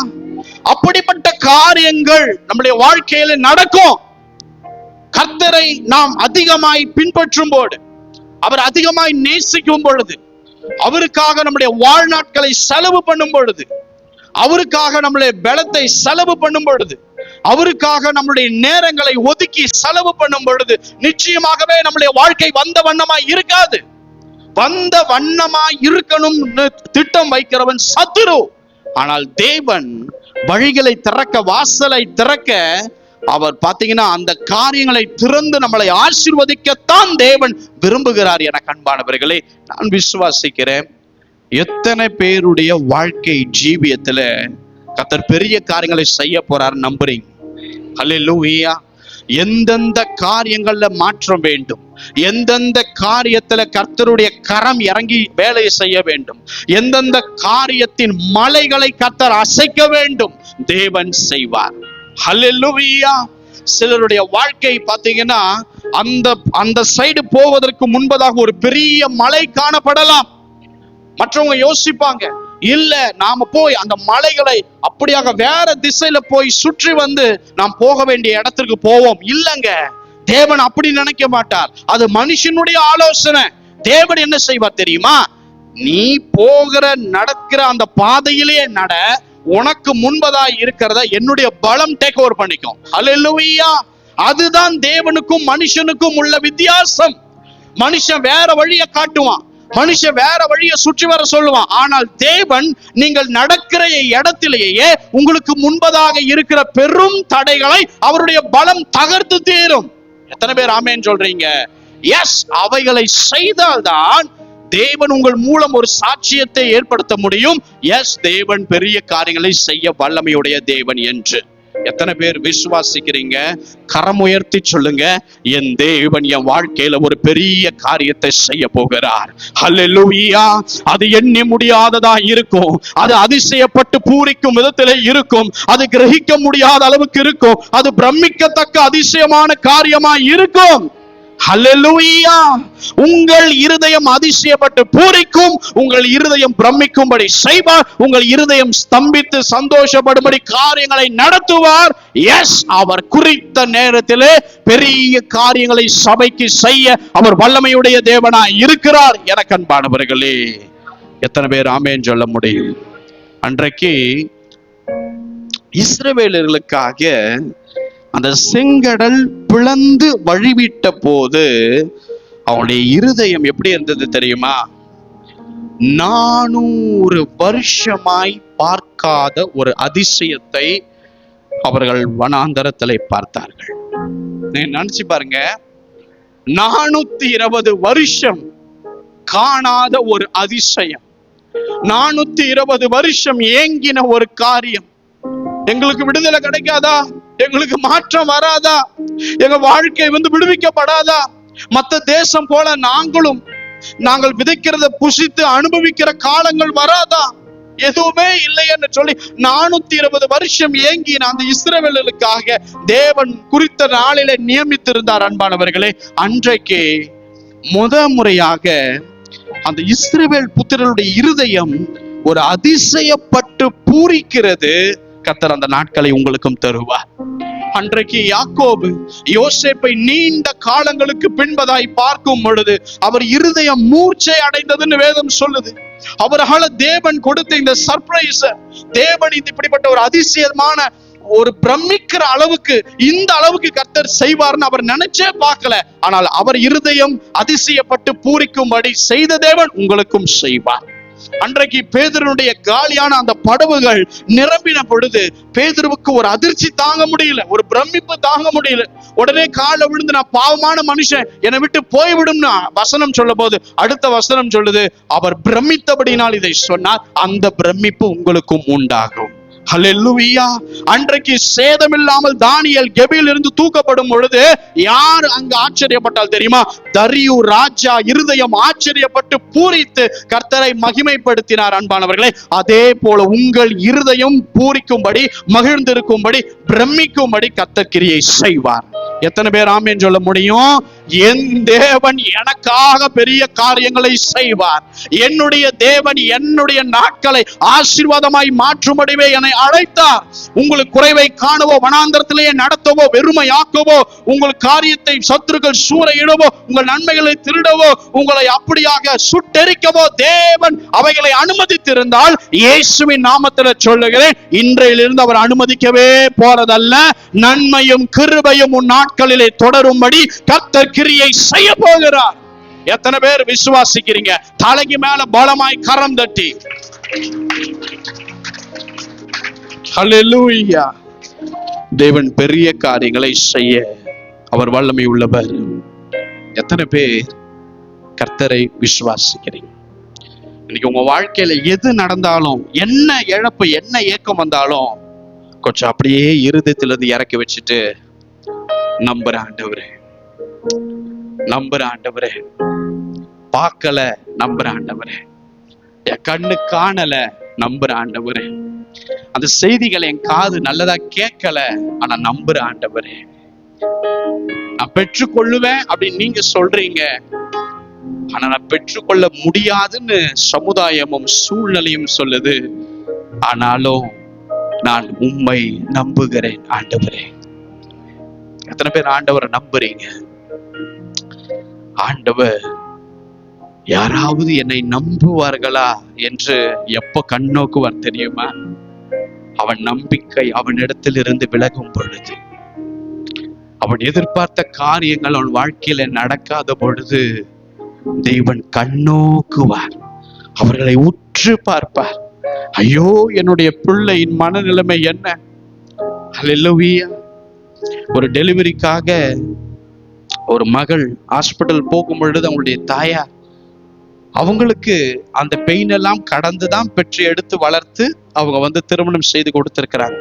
அப்படிப்பட்ட காரியங்கள் நம்முடைய வாழ்க்கையில நடக்கும். கர்த்தரை நாம் அதிகமாய் பின்பற்றும் போது, அவர் அதிகமாய் நேசிக்கும் பொழுது, அவருக்காக நம்முடைய வாழ்நாட்களை செலவு பண்ணும் பொழுது, அவருக்காக நம்முடைய பலத்தை செலவு பண்ணும் பொழுது, அவருக்காக நம்முடைய நேரங்களை ஒதுக்கி செலவு பண்ணும் பொழுது, நிச்சயமாகவே நம்முடைய வாழ்க்கை வந்த வண்ணமாய் இருக்காது. வந்த வண்ணமாய் இருக்கணும் திட்டம் வைக்கிறவன் சத்துரு. ஆனால் தேவன் வழிகளை திறக்க, வாசலை திறக்க, அவர் பாத்தீங்கன்னா அந்த காரியங்களை திறந்து நம்மளை ஆசீர்வதிக்கத்தான் தேவன் விரும்புகிறார். என அன்பானவர்களே, நான் விசுவாசிக்கிறேன், எத்தனை பேருடைய வாழ்க்கை ஜீவியத்துல கர்த்தர் பெரிய காரியங்களை செய்ய போறார் நம்புறீங்க? ஹல்லேலூயா. எந்தெந்த காரியங்கள்ல மாற்றம் வேண்டும், எந்தெந்த காரியத்துல கர்த்தருடைய கரம் இறங்கி வேலையை செய்ய வேண்டும், எந்தெந்த காரியத்தின் மலைகளை கர்த்தர் அசைக்க வேண்டும், தேவன் செய்வார். ஹல்லேலூயா. சிலருடைய வாழ்க்கை பாத்தீங்கன்னா அந்த சைடு போவதற்கு முன்பதாக ஒரு பெரிய மலை காணப்படலாம். மற்றவங்க யோசிப்பாங்க, இல்ல நாம போய் அந்த மலைகளை அப்படியாக வேற திசையில போய் சுற்றி வந்து நாம் போக வேண்டிய இடத்திற்கு போவோம். இல்லங்க, தேவன் அப்படி நினைக்க மாட்டார். அது மனுஷனுடைய ஆலோசனை. தேவன் என்ன செய்வார் தெரியுமா? நீ போகிற நடக்கிற அந்த பாதையிலேயே நட, உனக்கு முன்பதா இருக்கிறத என்னுடைய பலம் டேக் ஓவர் பண்ணிக்கும். ஹல்லேலூயா. அதுதான் தேவனுக்கும் மனுஷனுக்கும் உள்ள வித்தியாசம். மனுஷன் வேற வழியை காட்டுவான், மனுஷன் வேற வழியை சுற்றி வர சொல்லுவான். ஆனால் தேவன் நீங்கள் நடக்கிற இடத்திலேயே உங்களுக்கு முன்பதாக இருக்கிற பெரும் தடைகளை அவருடைய பலம் தகர்த்து தீரும். எத்தனை பேர் ஆமென் சொல்றீங்க? எஸ், அவைகளை செய்தால்தான் தேவன் உங்கள் மூலம் ஒரு சாட்சியத்தை ஏற்படுத்த முடியும். எஸ், தேவன் பெரிய காரியங்களை செய்ய வல்லமையுடைய தேவன் என்று. எத்தனை பேர் விசுவாசிக்கிறீங்க? கரம் உயர்த்தி சொல்லுங்க, என் தேவன் என் வாழ்க்கையில ஒரு பெரிய காரியத்தை செய்ய போகிறார். ஹல்லேலூயா. அது எண்ணி முடியாததா இருக்கும், அது அதிசயப்பட்டு பூரிக்கும் விதத்திலே இருக்கும், அது கிரகிக்க முடியாத அளவுக்கு இருக்கும், அது பிரமிக்கத்தக்க அதிசயமான காரியமா இருக்கும். ஹல்லேலூயா. உங்கள் இருதயம் அதிசயப்பட்டு பூரிக்கும், உங்கள் இருதயம் பிரமிக்கும்படி செய்வார், உங்கள் இருதயம் ஸ்தம்பித்து சந்தோஷப்படும்படி காரியங்களை நடத்துவார். எஸ், அவர் குறித்த நேரத்திலே பெரிய காரியங்களை சபைக்கு செய்ய அவர் வல்லமையுடைய தேவனாய் இருக்கிறார். எனக்கு அன்பானவர்களே, எத்தனை பேர் ஆமென் சொல்ல முடியும்? அன்றைக்கு இஸ்ரவேலர்களுக்காக அந்த செங்கடல் பிளந்து வழிவிட்ட போது அவனுடைய இருதயம் எப்படி இருந்தது தெரியுமா? 400 வருஷமாய் பார்க்காத ஒரு அதிசயத்தை அவர்கள் வனாந்தரத்திலே பார்த்தார்கள். நினைச்சு பாருங்க, 420 வருஷம் காணாத ஒரு அதிசயம், 420 வருஷம் ஏங்கின ஒரு காரியம். எங்களுக்கு விடுதலை கிடைக்காதா? எங்களுக்கு மாற்றம் வராதா? எங்க வாழ்க்கை விடுவிக்கப்படாதா? மத்த தேசம் போல நாங்கள் விதைக்கிறத புசித்து அனுபவிக்கிற காலங்கள் வராதா? எதுவுமே இல்லைன்னு சொல்லி 420 வருஷம் ஏங்கின அந்த இஸ்ரவேலர்களுக்காக தேவன் குறித்த நாளிலே நியமித்திருந்தார். அன்பானவர்களே, அன்றைக்கு முறையாக அந்த இஸ்ரவேல் புத்திரருடைய இருதயம் ஒரு அதிசயப்பட்டு பூரிக்கிறது. கர்த்தர் அந்த நாட்களை உங்களுக்கும் தருவார். அன்றைக்கு யாக்கோபு யோசேப்பை நீண்ட காலங்களுக்கு பின்பதாய் பார்க்கும் பொழுது அவர் இருதயம் மூர்ச்சை அடைந்ததுன்னு வேதம் சொல்லுது. அவரால் தேவன் கொடுத்த இந்த சர்ப்ரைஸ், தேவன் இப்படிப்பட்ட ஒரு அதிசயமான ஒரு பிரமிக்கிற அளவுக்கு, இந்த அளவுக்கு கர்த்தர் செய்வார்னு அவர் நினைச்சே பார்க்கல. ஆனால் அவர் இருதயம் அதிசயப்பட்டு பூரிக்கும்படி செய்த தேவன் உங்களுக்கும் செய்வார். அன்றைக்கு பேதுருடைய காலியான அந்த படவுகள் நிரம்பின பொழுது பேதுருவுக்கு ஒரு அதிர்ச்சி தாங்க முடியல, ஒரு பிரமிப்பு தாங்க முடியல. உடனே காலை விழுந்து நான் பாவமான மனுஷன், என்னை விட்டு போய்விடும்னு வசனம் சொல்லும் போது அடுத்த வசனம் சொல்லுது, அவர் பிரமித்தபடினால் இதை சொன்னார், அந்த பிரமிப்பு உங்களுக்கும் உண்டாகும். ஹல்லேலூயா. அன்றைக்கு சேதமில்லாமல் தானியேல் கெபியில் இருந்து தூக்கப்படும் பொழுது யார் அங்கு ஆச்சரியப்பட்டால் தெரியுமா? தரியு ராஜா இருதயம் ஆச்சரியப்பட்டு பூரித்து கர்த்தரை மகிமைப்படுத்தினார். அன்பானவர்களே, அதே போல உங்கள் இருதயம் பூரிக்கும்படி, மகிழ்ந்திருக்கும்படி, பிரமிக்கும்படி கர்த்தர் கிரியை செய்வார். எத்தனை பேர் ஆமென் சொல்ல முடியும்? என் தேவன் எனக்காக பெரிய காரியங்களை செய்வார். என்னுடைய தேவன் என்னுடைய நாட்களை ஆசீர்வாதமாய் மாற்றும்படிவே என்னை அழைத்தார். உங்களுக்கு குறைவை காணவோ, வனாந்தரத்திலேயே நடத்தவோ, வெறுமையாக்கவோ, உங்கள் காரியத்தை சத்துருக்கள் சூறையிடவோ, உங்கள் நன்மைகளை திருடவோ, உங்களை அப்படியாக சுட்டெரிக்கவோ தேவன் அவைகளை அனுமதித்திருந்தால், இயேசுவின் நாமத்தில் சொல்லுகிறேன், இன்றையிலிருந்து அவர் அனுமதிக்கவே போறதல்ல. நன்மையும் கிருபையும் உன் நாட்களிலே தொடரும்படி கர்த்தர் கிரியை செய்ய போகிறார். எத்தனை பேர் விசுவாசிக்கிறீங்க? தலைக்கு மேல பலமாய் கரம் தட்டி ஹல்லேலூயா. தேவன் பெரிய காரியங்களை செய்ய அவர் வல்லமை உள்ளவர். எத்தனை பேர் கர்த்தரை விசுவாசிக்கிறீங்க? இன்னைக்கு உங்க வாழ்க்கையில எது நடந்தாலும், என்ன இழப்பு, என்ன ஏக்கம் வந்தாலும், கொஞ்சம் அப்படியே இருதயத்திலிருந்து இறக்கி வச்சுட்டு, நம்புற ஆண்டவரே, நம்புற ஆண்டவரே, பார்க்கல, நம்புற ஆண்டவரே, என் கண்ணு காணல, நம்புற ஆண்டவரே, அந்த செய்திகளை என் காது நல்லதா கேட்கல, ஆனா நம்புற ஆண்டவரே, நான் பெற்றுக்கொள்ளுவேன் அப்படின்னு நீங்க சொல்றீங்க, ஆனா நான் பெற்றுக்கொள்ள முடியாதுன்னு சமுதாயமும் சூழ்நிலையும் சொல்லுது. ஆனாலும் நான் உம்மை நம்புகிறேன் ஆண்டவரே. எத்தனை பேர் ஆண்டவரை நம்புறீங்க? ஆண்டவர் யாராவது என்னை நம்புவார்களா என்று எப்ப கண்ணோக்குவார் தெரியுமா? அவன் நம்பிக்கை அவனிடத்தில் இருந்து விலகும் பொழுது, அவன் எதிர்பார்த்த காரியங்கள் அவன் வாழ்க்கையில நடக்காத பொழுது தேவன் கண்ணோக்குவார், அவர்களை உற்று பார்ப்பார். ஐயோ, என்னுடைய பிள்ளையின் மனநிலைமை என்ன? ஹல்லேலூயா. ஒரு டெலிவரிக்காக ஒரு மகள் ஹாஸ்பிட்டல் போகும் பொழுது அவங்களுடைய தாயார் அவங்களுக்கு அந்த பெயின் எல்லாம் கடந்துதான் பெற்று எடுத்து வளர்த்து அவங்க திருமணம் செய்து கொடுத்திருக்கிறாங்க.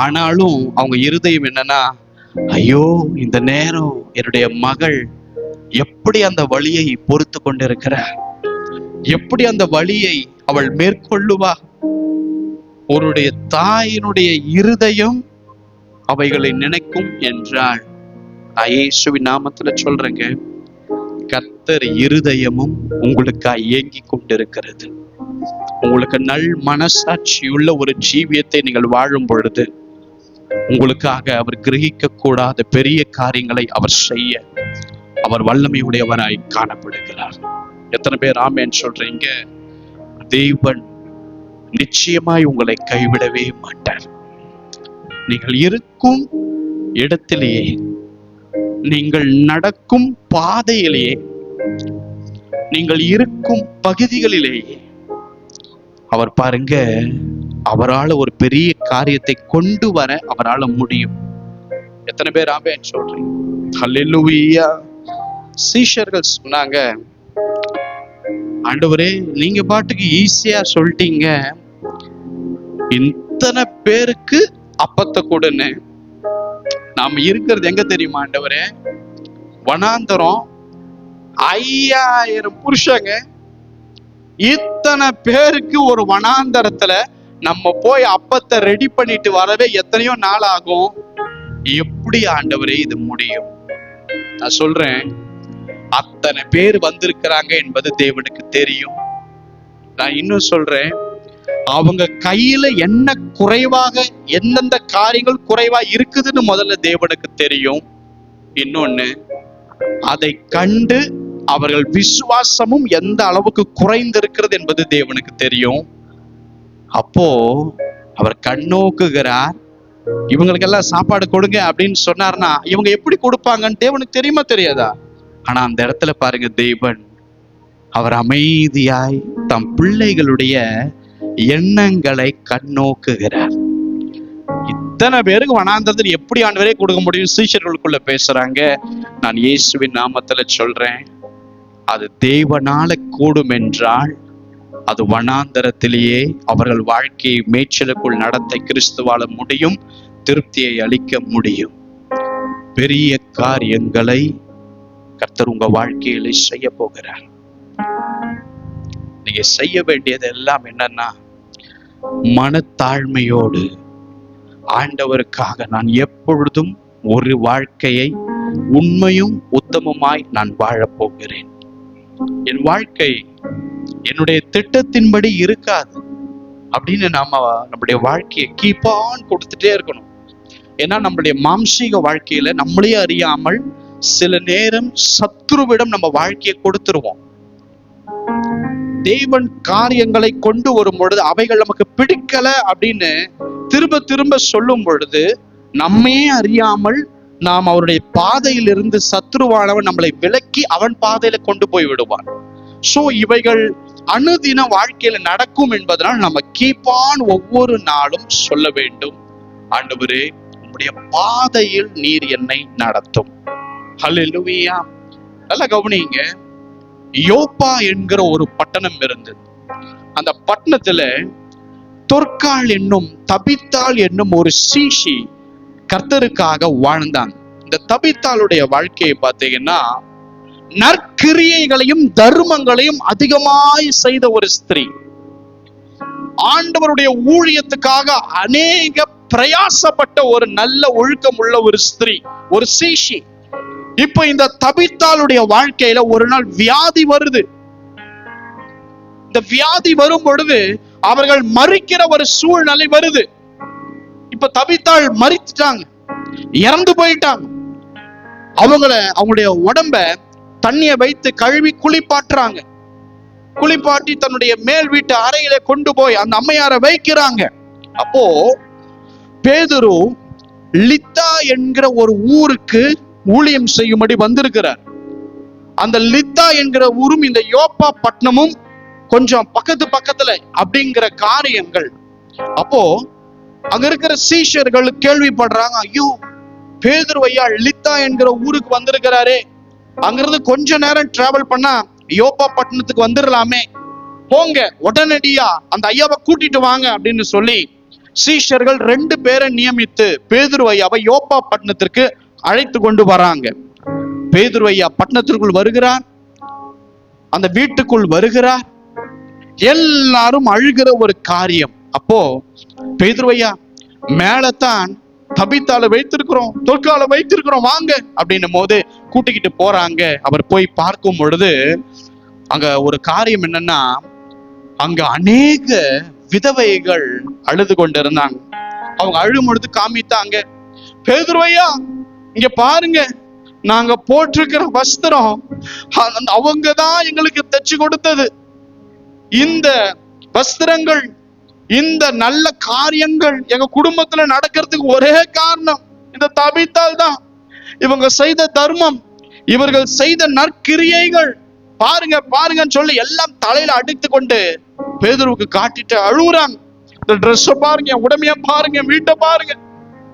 ஆனாலும் அவங்க இருதயம் என்னன்னா, ஐயோ, இந்த நேரம் என்னுடைய மகள் எப்படி அந்த வலியை பொறுத்து கொண்டிருக்கிறார், எப்படி அந்த வலியை அவள் மேற்கொள்ளுவா? அவருடைய தாயினுடைய இருதயம் அவைகளை நினைக்கும் என்றால், நான் இயேசுவின் நாமத்துல சொல்றேங்க, கர்த்தர் இருதயமும் உங்களுக்காக ஏங்கி கொண்டிருக்கிறது. உங்களுக்கு நல் மனசாட்சியுள்ள ஒரு ஜீவியத்தை நீங்கள் வாழும் பொழுது உங்களுக்காக அவர் கிரகிக்க கூடாத பெரிய காரியங்களை அவர் செய்ய அவர் வல்லமையுடையவராய் காணப்படுகிறார். எத்தனை பேர் ஆமென் சொல்றீங்க? தேவன் நிச்சயமாய் உங்களை கைவிடவே மாட்டார். நீங்கள் இருக்கும் இடத்திலேயே, நீங்கள் நடக்கும் பாதையிலேயே, நீங்கள் இருக்கும் பகுதிகளிலேயே அவர் பாருங்க, அவரால் ஒரு பெரிய காரியத்தை கொண்டு வர அவரால் முடியும். எத்தனை பேர் ஆமென் சொல்றீங்க? ஹல்லேலூயா. சீஷர்கள் சொன்னாங்க, ஆண்டவரே, நீங்க பாட்டுக்கு ஈஸியா சொல்லிட்டீங்க, இத்தனை பேருக்கு அப்பத்தை கொடுன்னு. நாம இருக்கிறது எங்க தெரியுமா ஆண்டவரே? வனாந்தரம், 5000 புருஷங்க, இத்தனை பேருக்கு ஒரு வனாந்தரத்துல நம்ம போய் அப்பத்தை ரெடி பண்ணிட்டு வரவே எத்தனையோ நாள் ஆகும். எப்படி ஆண்டவரே இது முடியும்? நான் சொல்றேன், அத்தனை பேர் வந்திருக்கிறாங்க என்பது தேவனுக்கு தெரியும். நான் இன்னும் சொல்றேன், அவங்க கையில என்ன குறைவாக, எந்தெந்த காரியங்கள் குறைவா இருக்குதுன்னு முதல்ல தேவனுக்கு தெரியும். இன்னொன்னு, அதை கண்டு அவர்கள் விசுவாசமும் எந்த அளவுக்கு குறைந்திருக்கிறது என்பது தேவனுக்கு தெரியும். அப்போ அவர் கண்ணோக்குகிறார். இவங்களுக்கெல்லாம் சாப்பாடு கொடுங்க அப்படின்னு சொன்னார்னா இவங்க எப்படி கொடுப்பாங்கன்னு தேவனுக்கு தெரியுமா தெரியாதா? ஆனா அந்த இடத்துல பாருங்க, தேவன் அவர் அமைதியாய் தம் பிள்ளைகளுடைய எண்ணங்களை கண்ணோக்குகிறார். இத்தனை பேருக்கு வனாந்தரத்தில் எப்படி ஆண்டவரே கொடுக்க முடியும்? சீஷர்களுக்குள்ள பேசுறாங்க. நான் இயேசுவின் நாமத்துல சொல்றேன், அது தேவனால கூடும் என்றால் அது வனாந்தரத்திலேயே அவர்கள் வாழ்க்கையை மேய்ச்சலுக்குள் நடத்த கிறிஸ்துவால முடியும், திருப்தியை அளிக்க முடியும். பெரிய காரியங்களை கர்த்தர் உங்க வாழ்க்கையில செய்ய போகிறார். நீங்க செய்ய வேண்டியது எல்லாம் என்னன்னா, மனத்தாழ்மையோடு ஆண்டவருக்காக நான் எப்பொழுதும் ஒரு வாழ்க்கையை உண்மையும் உத்தமமாய் நான் வாழப் போகிறேன். என் வாழ்க்கை என்னுடைய திட்டத்தின்படி இருக்காது அப்படின்னு நம்முடைய வாழ்க்கையை கீப் ஆன் கொடுத்துட்டே இருக்கணும். ஏன்னா நம்மளுடைய மாம்சீக வாழ்க்கையில நம்மளே அறியாமல் சில நேரம் சத்ருவிடம் நம்ம வாழ்க்கையை கொடுத்துருவோம். தேவன் காரியங்களை கொண்டு வரும் பொழுது அவைகள் நமக்கு பிடிக்கல அப்படின்னு திரும்ப திரும்ப சொல்லும் பொழுது நம்மே அறியாமல் நாம் அவருடைய பாதையிலிருந்து சத்ருவானவன் நம்மளை விலக்கி அவன் பாதையில கொண்டு போய் விடுவான். சோ இவைகள் அனுதின வாழ்க்கையில நடக்கும் என்பதனால் நம்ம கீப்பான் ஒவ்வொரு நாளும் சொல்ல வேண்டும், ஆண்டவரே உம்முடைய பாதையில் நீர் என்னை நடத்தும். ஹல்லேலூயா. நல்லா கவனிங்க. யோப்பா என்கிற ஒரு பட்டணம் இருந்தது. அந்த பட்டணத்துல தொற்காள் என்னும் தபித்தாள் என்னும் ஒரு சீஷி கர்த்தருக்காக வாழ்ந்தாங்க. இந்த தபித்தாளுடைய வாழ்க்கையை பார்த்தீங்கன்னா நற்கிரியைகளையும் தர்மங்களையும் அதிகமாய் செய்த ஒரு ஸ்திரீ. ஆண்டவருடைய ஊழியத்துக்காக அநேக பிரயாசப்பட்ட ஒரு நல்ல ஒழுக்கம் உள்ள ஒரு ஸ்திரீ, ஒரு சீஷி. இப்ப இந்த தபித்தாளுடைய வாழ்க்கையில ஒரு நாள் வியாதி வருது. இந்த வியாதி வரும் பொழுது அவர்கள் மரிக்கிற ஒரு சூழ்நிலை வருது. இப்ப தபித்தாள் மரிச்சிட்டாங்க, இறந்து போயிட்டாங்க. அவங்களுடைய உடம்ப தண்ணியை வைத்து கழுவி குளிப்பாட்டுறாங்க. குளிப்பாட்டி தன்னுடைய மேல் வீட்டு அறையில கொண்டு போய் அந்த அம்மையாரை வைக்கிறாங்க. அப்போ பேதுரு லித்தா என்கிற ஒரு ஊருக்கு ஊழியம் செய்யும்படி வந்திருக்கிறார். அந்த லித்தா என்கிற ஊரும் இந்த யோப்பா பட்டணமும் கொஞ்சம் பக்கத்துல அப்படிங்கிற காரியங்கள். அப்போ அங்க இருக்கிற சீஷர்கள் கேள்விப்படுறாங்க, ஐயோ பேதுரு ஐயா லித்தா என்கிற ஊருக்கு வந்திருக்கிறாரே, அங்கிருந்து கொஞ்ச நேரம் டிராவல் பண்ணா யோப்பா பட்டணத்துக்கு வந்துடலாமே, போங்க உடனடியா அந்த ஐயாவை கூட்டிட்டு வாங்க அப்படின்னு சொல்லி சீஷர்கள் 2 பேரை நியமித்து பேதுரு ஐயாவை யோப்பா பட்டணத்திற்கு அழைத்து கொண்டு வராங்க. பேதுரு ஐயா பட்டணத்திற்குள் வருகிறார், அந்த வீட்டுக்குள் வருகிறார். எல்லாரும் அழுகிற ஒரு காரியம். அப்போ பேதுரு ஐயா மேலத்தான் தபித்தால வைத்திருக்கிறோம், தொற்கால வைத்திருக்கிறோம், வாங்க அப்படின்னும் போது கூட்டிக்கிட்டு போறாங்க. அவர் போய் பார்க்கும் பொழுது அங்க ஒரு காரியம் என்னன்னா, அங்க அநேக விதவைகள் அழுது கொண்டு இருந்தாங்க. அவங்க அழும் பொழுது காமித்தாங்க, பேதுரு ஐயா இங்க பாருங்க, நாங்க போட்டிருக்கிற வஸ்திரம் அவங்கதான் எங்களுக்கு தைச்சு கொடுத்தது. இந்த வஸ்திரங்கள், இந்த நல்ல காரியங்கள் எங்க குடும்பத்துல நடக்கிறதுக்கு ஒரே காரணம் இந்த தபித்தாள் தான். இவங்க செய்த தர்மம், இவர்கள் செய்த நற்கிரியைகள், பாருங்க பாருங்கன்னு சொல்லி எல்லாம் தலையில அடித்து கொண்டு பேதுருவுக்கு காட்டிட்டு அழுகுறாங்க. இந்த ட்ரெஸ்ஸை பாருங்க, உடமைய பாருங்க, வீட்டை பாருங்க,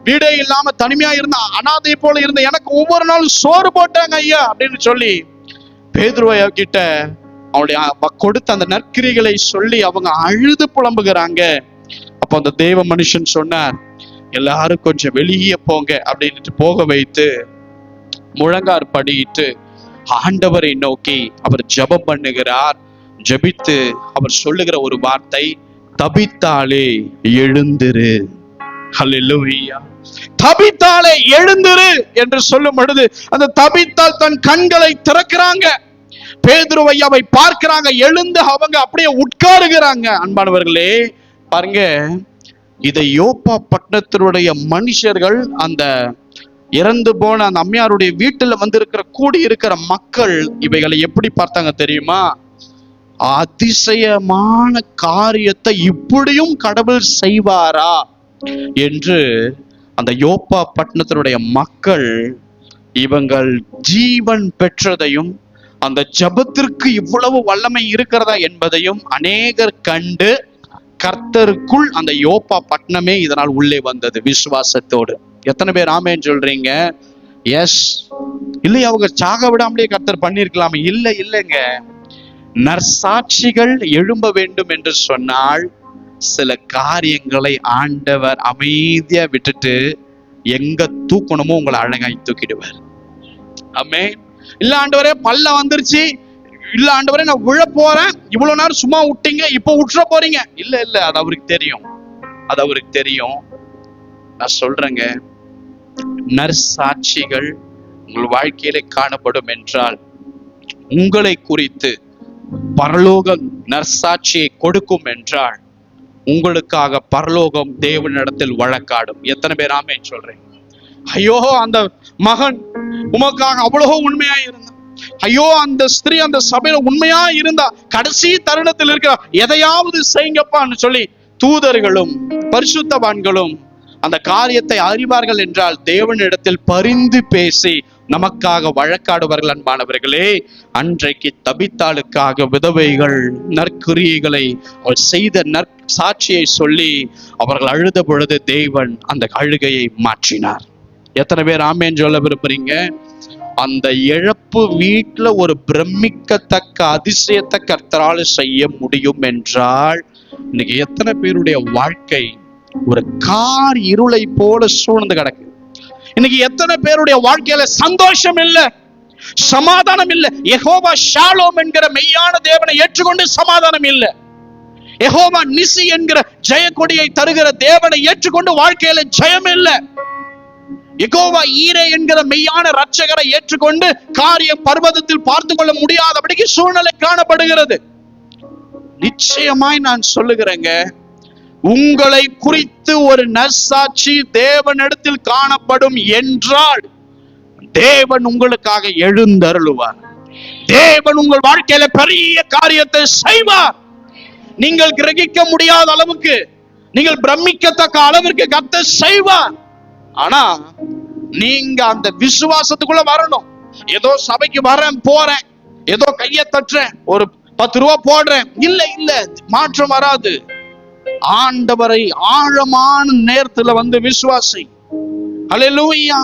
வீடே இல்லாம தனிமையா இருந்த அனாதை போல இருந்த எனக்கு ஒவ்வொரு நாளும் சோறு போட்டாங்க ஐயா அப்படின்னு சொல்லி பேதுரு ஐயா கிட்ட அவனுடைய கொடுத்த அந்த நற்கிரிகளை சொல்லி அவங்க அழுது புலம்புகிறாங்க. அப்ப அந்த தேவ மனுஷன் சொன்னார், எல்லாரும் கொஞ்சம் வெளியே போங்க அப்படின்ட்டு போக வைத்து முழங்கார் படியிட்டு ஆண்டவரை நோக்கி அவர் ஜெபம் பண்ணுகிறார். ஜெபித்து அவர் சொல்லுகிற ஒரு வார்த்தை, தபித்தாளே எழுந்திரு. ஹல்லேலூயா. தபித்தாளே எழுந்திரு என்று சொல்லும் பொழுது அந்த தபித்தாள் தன் கண்களை திறக்கிறாங்க. பேதுரு ஐயாவை பார்க்கிறாங்க, எழுந்து அவங்க அப்படியே உட்காருகிறாங்க. அன்பானவர்களே பாருங்க, இதை யோப்பா பட்டணத்தினுடைய மனுஷர்கள் அந்த இறந்து போன அந்த அம்மையாருடைய வீட்டுல வந்திருக்கிற கூடி இருக்கிற மக்கள் இவைகளை எப்படி பார்த்தாங்க தெரியுமா? அதிசயமான காரியத்தை இப்படியும் கடவுள் செய்வாரா என்று அந்த யோப்பா பட்டணத்தினுடைய மக்கள் இவங்கள் ஜீவன் பெற்றதையும் அந்த ஜபத்திற்கு இவ்வளவு வல்லமை இருக்கிறதா என்பதையும் அநேகர் கண்டு கர்த்தருக்குள் அந்த யோப்பா பட்டணமே இதனால் உள்ளே வந்தது விசுவாசத்தோடு. எத்தனை பேர் ஆமேன்னு சொல்றீங்க? எஸ். இல்லை, அவங்க சாக விடாமலே கர்த்தர் பண்ணிருக்கலாமே? இல்லைங்க. நற்சாட்சிகள் எழும்ப வேண்டும் என்று சொன்னால் சில காரியங்களை ஆண்டவர் அமைதியா விட்டுட்டு எங்க தூக்கணுமோ உங்களை அழகாய் தூக்கிடுவார். ஆமென். இல்ல ஆண்டவரே பல்ல வந்துருச்சு, இல்ல ஆண்டவரே நான் விழ போறேன், இவ்வளவு நேரம் சும்மா விட்டீங்க, இப்ப விட்டுற போறீங்க. இல்ல அது அவருக்கு தெரியும். நான் சொல்றேங்க, நற்சாட்சிகள் உங்கள் வாழ்க்கையிலே காணப்படும் என்றால் உங்களை குறித்து பரலோகம் நற்சாட்சியை கொடுக்கும் என்றால் உங்களுக்காக பரலோகம் தேவனிடத்தில் வழக்காடும். எத்தனை பேர் ஆமென் சொல்றேன்? ஐயோ அந்த மகன் உமக்காக அவ்வளவு உண்மையா இருந்தான், ஐயோ அந்த ஸ்திரீ அந்த சபையில உண்மையா இருந்தா, கடைசி தருணத்தில் இருக்கிற எதையாவது செய்யுங்கப்பான்னு சொல்லி தூதர்களும் பரிசுத்தவான்களும் அந்த காரியத்தை அறிவார்கள் என்றால் தேவனிடத்தில் பரிந்து பேசி நமக்காக வழக்காடுவார்கள். அன்பானவர்களே, அன்றைக்கு தபித்தாளுக்காக விதவைகள் நற்கிரியைகளை அவர் செய்த நற்சாட்சியை சொல்லி அவர்கள் அழுத பொழுது தேவன் அந்த அழுகையை மாற்றினார். எத்தனை பேர் ஆமென் சொல்ல விரும்புறீங்க? அந்த இழப்பு வீட்டுல ஒரு பிரமிக்கத்தக்க அதிசயத்தை கர்த்தரால் செய்ய முடியும் என்றால் இன்னைக்கு எத்தனை பேருடைய வாழ்க்கை ஒரு கார் இருளை போல சூழ்ந்து கிடக்கு? இன்னைக்கு எத்தனை பேருடைய வாழ்க்கையில சந்தோஷம் இல்லை, சமாதானம் இல்லை? யெகோவா ஷாலோம் என்கிற மெய்யான தேவனை ஏற்றுக்கொண்டு சமாதானம் இல்லை. யெகோவா நிசி என்கிற ஜெயக்கொடியை தருகிற தேவனை ஏற்றுக்கொண்டு வாழ்க்கையில ஜெயம் இல்லை. யெகோவா ஈரே என்கிற மெய்யான ரட்சகரை ஏற்றுக்கொண்டு காரியம் பர்வதத்தில் பார்த்து கொள்ள முடியாதபடிக்கு சூழ்நிலை காணப்படுகிறது. நிச்சயமாய் நான் சொல்லுகிறேங்க, உங்களை குறித்து ஒரு நற்சாட்சி தேவனிடத்தில் காணப்படும் என்றால் தேவன் உங்களுக்காக எழுந்தருளுவார். தேவன் உங்கள் வாழ்க்கையில பெரிய காரியத்தை செய்வார். நீங்கள் கிரகிக்க முடியாத அளவுக்கு, நீங்கள் பிரமிக்கத்தக்க அளவிற்கு கர்த்தர் செய்வார். ஆனா நீங்க அந்த விசுவாசத்துக்குள்ள வரணும். ஏதோ சபைக்கு வரேன் போறேன், ஏதோ கையை தட்டுறேன், ஒரு 10 ரூபா போடுறேன், இல்ல மாற்றம் வராது. ஆண்டவரை ஆழமான நேரத்துல வந்து விசுவாசி. ஹல்லேலூயா.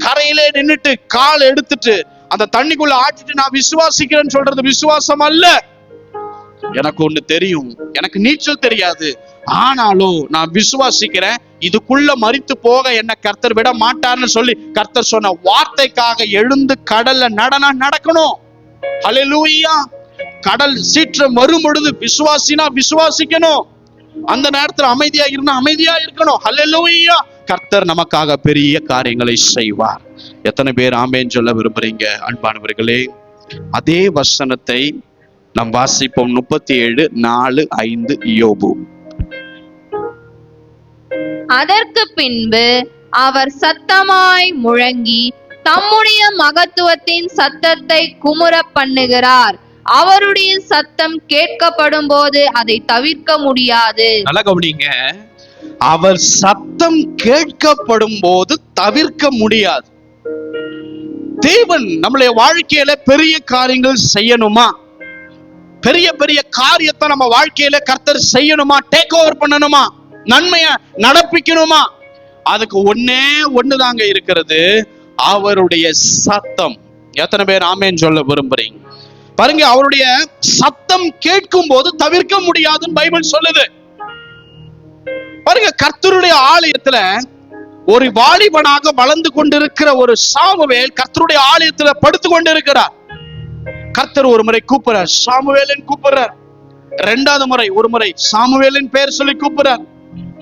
கரையிலே நின்னுட்டு கால் எடுத்துட்டு அந்த தண்ணிக்குள்ள ஆட்டிட்டு நான் விசுவாசிக்கிறேன்னு சொல்றது விசுவாசம் அல்ல. எனக்கு ஒண்ணு தெரியும், எனக்கு நீச்சல் தெரியாது, ஆனாலும் நான் விசுவாசிக்கிறேன், இதுக்குள்ள மரித்து போக என்ன கர்த்தர் விட மாட்டார்னு சொல்லி கர்த்தர் சொன்ன வார்த்தைக்காக எழுந்து கடல்ல நடக்கணும். ஹல்லேலூயா. கடல் சீற்றம் வரும் பொழுது விசுவாசினா விசுவாசிக்கணும். அந்த நேரத்தில் அமைதியா இருந்தா அமைதியா இருக்கணும். ஹல்லேலூயா. கர்த்தர் நமக்காக பெரிய காரியங்களை செய்வார். எத்தனை பேர் ஆமென் சொல்ல விரும்புறீங்க? அன்பானவர்களே, அதே வசனத்தை நாம் வாசிப்போம். 37:4-5 யோபு.
அதற்கு பின்பு அவர் சத்தமாய் முழங்கி தம்முடைய மகத்துவத்தின் சத்தத்தை குமுற பண்ணுகிறார். அவருடைய சத்தம் கேட்கப்படும் போது அதை தவிர்க்க முடியாது.
நல்லா கவனிங்க, அவர் சத்தம் கேட்கப்படும் போது தவிர்க்க முடியாது. தேவன் நம்மளுடைய வாழ்க்கையில பெரிய காரியங்கள் செய்யணுமா, பெரிய பெரிய காரியத்தை நம்ம வாழ்க்கையில கர்த்தர் செய்யணுமா, டேக் ஓவர் பண்ணணுமா, நன்மையை நடப்பிக்கணுமா, அதுக்கு ஒண்ணுதாங்க இருக்கிறது, அவருடைய சத்தம். எத்தனை பேர் ஆமென் சொல்ல விரும்புறீங்க? பாருங்க, அவருடைய சத்தம் கேட்கும் போது தவிர்க்க முடியாதுன்னு பைபிள் சொல்லுது. பாருங்க, கர்த்தருடைய ஆலயத்துல ஒரு வாலிபனாக வளர்ந்து கொண்டிருக்கிற ஒரு சாமுவேல் கர்த்தருடைய ஆலயத்துல படுத்து கொண்டிருக்கிறார். கர்த்தர் ஒரு முறை கூப்பிடுறார், சாமுவேலின் கூப்பிடுறார். 2வது முறை ஒரு முறை சாமுவேலின் பெயர் சொல்லி கூப்பிடுறார்.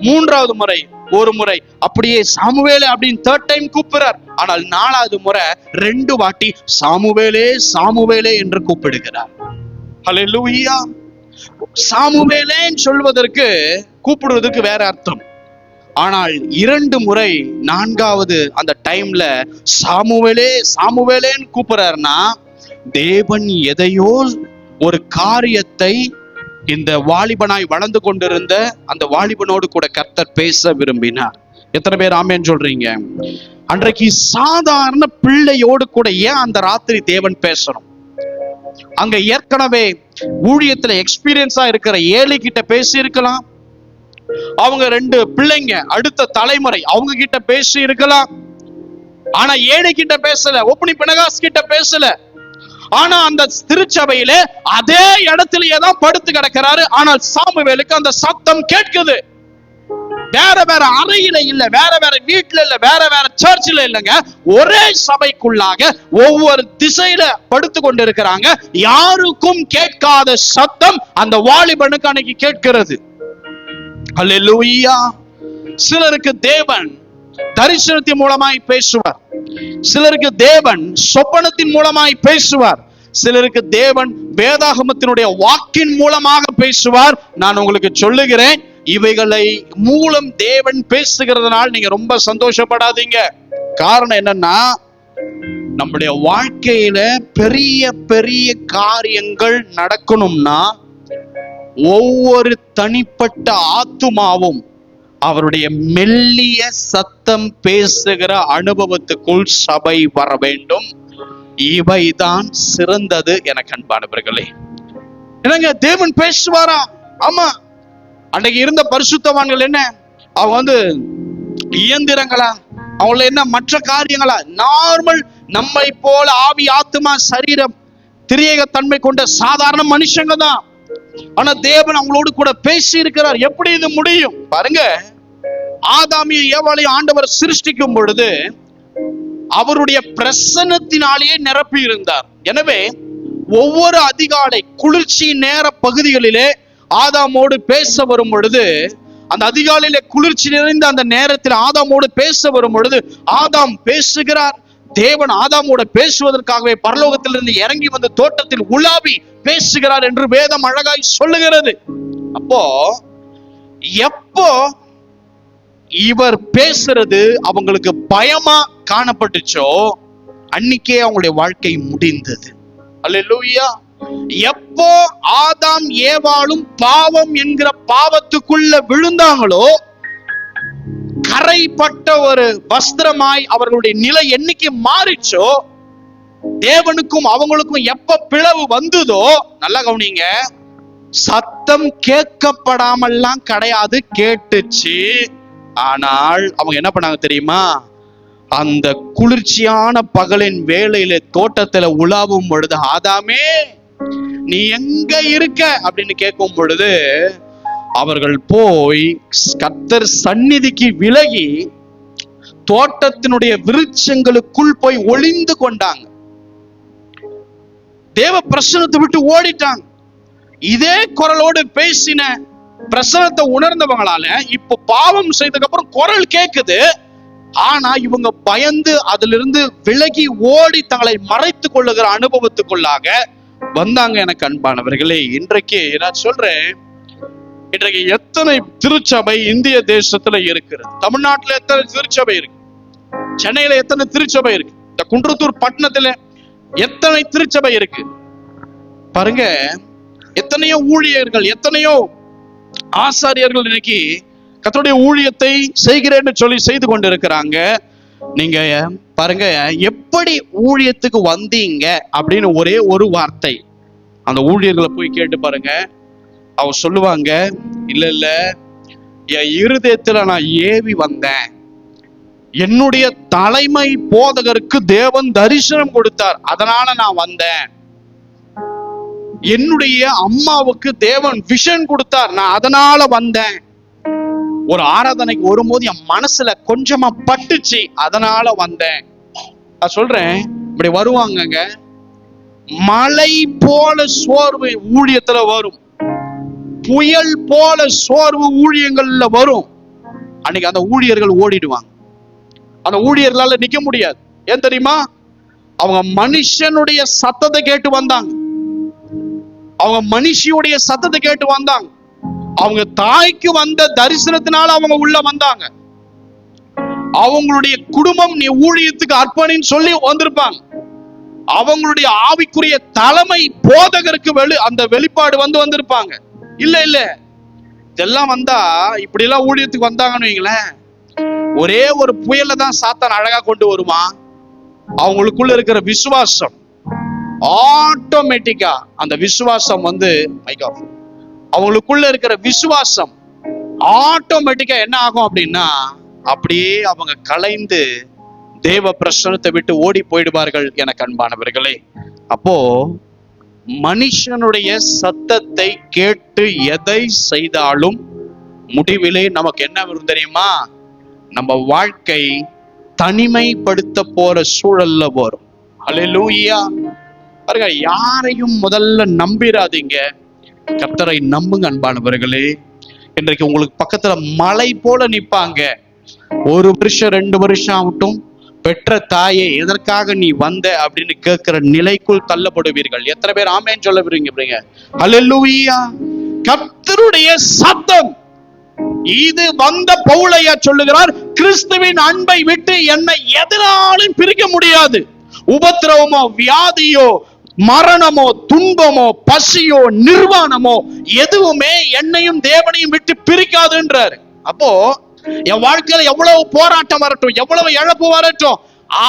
3வது முறை ஒரு முறை அப்படியே சாமுவேலே அப்படின்னு 3rd டைம் கூப்பிடுறார். ஆனால் 4வது முறை 2 வாட்டி சாமுவேலே சாமுவேலே என்று கூப்பிடுகிறார். ஹல்லேலூயா. சாமுவேலேன்னு சொல்வதற்கு கூப்பிடுவதற்கு வேற அர்த்தம். ஆனால் 2 முறை 4வது அந்த டைம்ல சாமுவேலே சாமுவேலேன்னு கூப்பிடுறாருன்னா தேவன் எதையோ ஒரு காரியத்தை இந்த வாலிபனாய் வளர்ந்து கொண்டிருந்த அந்த வாலிபனோடு கூட கர்த்தர் பேச விரும்பினார். எத்தனை பேர் ஆமென் சொல்றீங்க? அன்றைக்கு சாதாரண பிள்ளையோடு கூட ஏன் அந்த ராத்திரி தேவன் பேசணும்? அங்க ஏற்கனவே ஊழியத்துல எக்ஸ்பீரியன்ஸா இருக்கிற ஏழை கிட்ட பேசி இருக்கலாம், அவங்க 2 பிள்ளைங்க, அடுத்த தலைமுறை, அவங்க கிட்ட பேசி இருக்கலாம். ஆனா ஏழை கிட்ட பேசல, ஒப்பனி பினகாஸ் கிட்ட பேசல. ஆனா அந்த திருச்சபையில அதே இடத்திலேயே தான் படுத்து கிடக்கிறாரு. ஆனால் சாமுவேலுக்கு அந்த சத்தம் கேட்குது. வேற வேற அறையில இல்ல, வேற வேற வீட்டுல இல்ல, வேற வேற சர்ச்சில் இல்லைங்க, ஒரே சபைக்குள்ளாக ஒவ்வொரு திசையில படுத்து கொண்டு இருக்கிறாங்க. யாருக்கும் கேட்காத சத்தம் அந்த வாலிபனுக்கு அன்னைக்கு கேட்கிறது. அல்லேலூயா. சிலருக்கு தேவன் தரிசனத்தின் மூலமாய் பேசுவார், சிலருக்கு தேவன் சொப்பனத்தின் மூலமாய் பேசுவார், சிலருக்கு தேவன் வேதாகமத்தினுடைய வாக்கின் மூலமாக பேசுவார். நான் உங்களுக்கு சொல்லுகிறேன், இவைகளை மூலம் தேவன் பேசுகிறதுனால நீங்க ரொம்ப சந்தோஷப்படாதீங்க. காரணம் என்னன்னா, நம்முடைய வாழ்க்கையில பெரிய பெரிய காரியங்கள் நடக்கணும்னா ஒவ்வொரு தனிப்பட்ட ஆத்துமாவும் அவருடைய மெல்லிய சத்தம் பேசுகிற அனுபவத்துக்குள் சபை வர வேண்டும். இவைதான் சிறந்தது என அன்பானவர்களே. என்னங்க, தேவன் பேசுவாரா? ஆமா. அன்றைக்கு இருந்த பரிசுத்தவான்கள் என்ன, அவங்க இயந்திரங்களா? அவங்கள என்ன மற்ற காரியங்களா? நார்மல் நம்மை போல ஆவி ஆத்துமா சரீரம் திரியேக தன்மை கொண்ட சாதாரண மனுஷங்க தான். ஆனா தேவன் அவங்களோடு கூட பேசி இருக்கிறார். எப்படி இது முடியும்? பாருங்க, ஆதாமியும் ஏவாளையும் ஆண்டவர் சிருஷ்டிக்கும் பொழுது அவருடைய பிரசன்னத்தினாலேயே நிரப்பி இருந்தார். எனவே ஒவ்வொரு அதிகாலை குளிர்ச்சி நேர பகுதிகளிலே ஆதாமோடு பேச வரும் பொழுது, அந்த அதிகாலையில குளிர்ச்சி நிறைந்த அந்த நேரத்தில் ஆதாமோடு பேச வரும் பொழுது ஆதாம் பேசுகிறார். தேவன் ஆதாமோடு பேசுவதற்காகவே பரலோகத்திலிருந்து இறங்கி வந்து தோட்டத்தில் உலாவி பேசுகிறார் என்று வேதம் அழகாய் சொல்லுகிறது. அப்போ எப்போ இவர் பேசுறது அவங்களுக்கு பயமா காணப்பட்டுச்சோ அன்னைக்கே அவங்களுடைய வாழ்க்கை முடிந்தது. அல்லேலூயா. எப்போ ஆதாம் ஏவாளும் பாவம் என்கிற பாவத்துக்குள்ள விழுந்தாங்களோ, கரைப்பட்ட ஒரு வஸ்திரமாய் அவர்களுடைய நிலை என்னைக்கு மாறிச்சோ, தேவனுக்கும் அவங்களுக்கும் எப்ப பிளவு வந்ததோ, நல்லா கவனிங்க, சத்தம் கேட்கப்படாமல்லாம் கிடையாது, கேட்டுச்சு. ஆனால் அவங்க என்ன பண்ணாங்க தெரியுமா? அந்த குளிர்ச்சியான பகலின் வேளையில தோட்டத்துல உலாவும் பொழுது, ஆதாமே நீ எங்க இருக்க அப்படின்னு கேட்கும் பொழுது அவர்கள் போய் கர்த்தர் சந்நிதிக்கு விலகி தோட்டத்தினுடைய விருட்சங்களுக்குள் போய் ஒளிந்து கொண்டாங்க. தேவ பிரசன்னத்தை விட்டு ஓடிட்டாங்க. இதே குரலோடு பேசின பிரசன்னத்தை உணர்ந்தவங்களால இப்ப பாவம் செய்ததுக்கு அப்புறம் குரல் கேக்குது. ஆனா இவங்க பயந்து அதிலிருந்து விலகி ஓடி தங்களை மறைத்துக் கொள்ளுகிற அனுபவத்துக்குள்ளாக வந்தாங்க. எனக்கு அன்பானவர்களே, இன்றைக்கு நான் சொல்றேன், இன்றைக்கு எத்தனை திருச்சபை இந்திய தேசத்துல இருக்கிறது? தமிழ்நாட்டுல எத்தனை திருச்சபை இருக்கு? சென்னையில எத்தனை திருச்சபை இருக்கு? இந்த குன்றத்தூர் பட்டணத்துல எத்தனை திருச்சபை இருக்கு பாருங்க. எத்தனையோ ஊழியர்கள், எத்தனையோ ஆசாரியர்கள் இன்னைக்கு கர்த்தருடைய ஊழியத்தை செய்கிறேன்னு சொல்லி செய்து கொண்டிருக்கிறாங்க. நீங்க பாருங்க, எப்படி ஊழியத்துக்கு வந்தீங்க அப்படின்னு ஒரே ஒரு வார்த்தை அந்த ஊழியர்களை போய் கேட்டு பாருங்க. அவ சொல்லுவாங்க, இல்ல என் இருதயத்துல நான் ஏவி வந்தேன், என்னுடைய தலைமை போதகருக்கு தேவன் தரிசனம் கொடுத்தார், அதனால நான் வந்தேன். என்னுடைய அம்மாவுக்கு தேவன் விஷன் கொடுத்தார், நான் அதனால வந்தேன். ஒரு ஆராதனைக்கு வரும்போது என் மனசுல கொஞ்சமா பட்டுச்சு, அதனால வந்தேன். நான் சொல்றேன், இப்படி வருவாங்கங்க. மழை போல சோர்வு ஊழியத்துல வரும், புயல் போல சோர்வு ஊழியங்கள்ல வரும். அன்னைக்கு அந்த ஊழியர்கள் ஓடிடுவாங்க. அந்த ஊழியர்களால நிக்க முடியாது. ஏன் தெரியுமா? அவங்க மனுஷனுடைய சத்தத்தை கேட்டு வந்தாங்க, அவங்க மனுஷியுடைய சத்தத்தை கேட்டு வந்தாங்க, அவங்க தாய்க்கு வந்த தரிசனத்தினால அவங்க உள்ள வந்தாங்க. அவங்களுடைய குடும்பம் நீ ஊழியத்துக்கு அர்ப்பணின்னு சொல்லி வந்திருப்பாங்க. அவங்களுடைய ஆவிக்குரிய தலைமை போதகருக்கு அந்த வெளிப்பாடு வந்திருப்பாங்க. இல்ல இதெல்லாம் வந்தா இப்படி எல்லாம் ஊழியத்துக்கு வந்தாங்கன்னு வைங்களேன், ஒரே ஒரு புயல்ல தான் சாத்தான் அழகா கொண்டு வருமா. அவங்களுக்குள்ள இருக்கிற விசுவாசம் ஆட்டோமேட்டிக்கா அந்த விசுவாசம் அவங்களுக்குள்ள இருக்கிற விசுவாசம் ஆட்டோமேட்டிக்கா என்ன ஆகும் அப்படின்னா, அப்படியே அவங்க கலைந்து தேவ பிரசன்னத்தை விட்டு ஓடி போயிடுவார்கள் எனக்கு அன்பானவர்களே. அப்போ மனுஷனுடைய சத்தத்தை கேட்டு எதை செய்தாலும் முடிவிலே நமக்கு என்ன வரும் தெரியுமா? நம்ம வாழ்க்கை தனிமைப்படுத்த போற சூழல்ல வரும். அல்லேலூயா. பாருங்க, யாரையும் முதல்ல நம்பிராதீங்க, கர்த்தரை நம்புங்க அன்பானவர்களே. இன்றைக்கு உங்களுக்கு பக்கத்துல மலை போல நிப்பாங்க. 1 வருஷம் 2 வருஷம் ஆகட்டும், பெற்ற தாயே எதற்காக நீ வந்த அப்படின்னு கேட்கிற நிலைக்குள் தள்ளப்படுவீர்கள். எத்தனை பேர் ஆமென் சொல்ல விரும்புறீங்க? அல்லேலூயா. கர்த்தருடைய சத்தம் இது வந்த பவுலையா சொல்லுகிறார், கிறிஸ்துவின் அன்பை விட்டு என்னை எதனாலும் பிரிக்க முடியாது. உபத்திரவமோ, வியாதியோ, மரணமோ, துன்பமோ, பசியோ, நிர்வாணமோ எதுவுமே என்னையும் தேவனையும் விட்டு பிரிக்காதுன்றாரு. அப்போ என் வாழ்க்கையில எவ்வளவு போராட்டம் வரட்டும், எவ்வளவு இழப்பு வரட்டும்,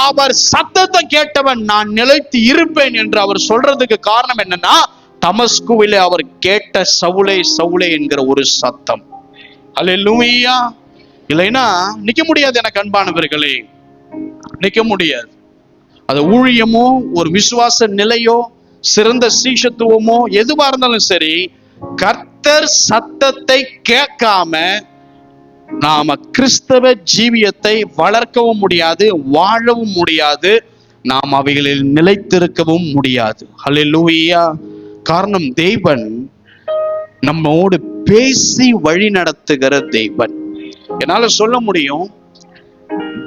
அவர் சத்தத்தை கேட்டவன் நான் நிலைத்து இருப்பேன் என்று அவர் சொல்றதுக்கு காரணம் என்னன்னா, தமஸ்குவிலே அவர் கேட்ட சவுலே சவுலே என்கிற ஒரு சத்தம். அல்லேலூயா. இல்லைன்னா நிக்க முடியாது எனக்கு அன்பானவர்களே, நிக்க முடியாது. அது ஊழியமோ, ஒரு விசுவாச நிலையோ, சிறந்த சீஷத்துவமோ எதுவா இருந்தாலும் சரி, கர்த்தர் சத்தத்தை கேட்காம நாம கிறிஸ்தவ ஜீவியத்தை வளர்க்கவும் முடியாது, வாழவும் முடியாது, நாம் அவைகளில் நிலைத்திருக்கவும் முடியாது. அல்லேலூயா. காரணம், தேவன் நம்மோடு பேசி வழி நடத்துகிற தேவன். என்னால சொல்ல முடியும்,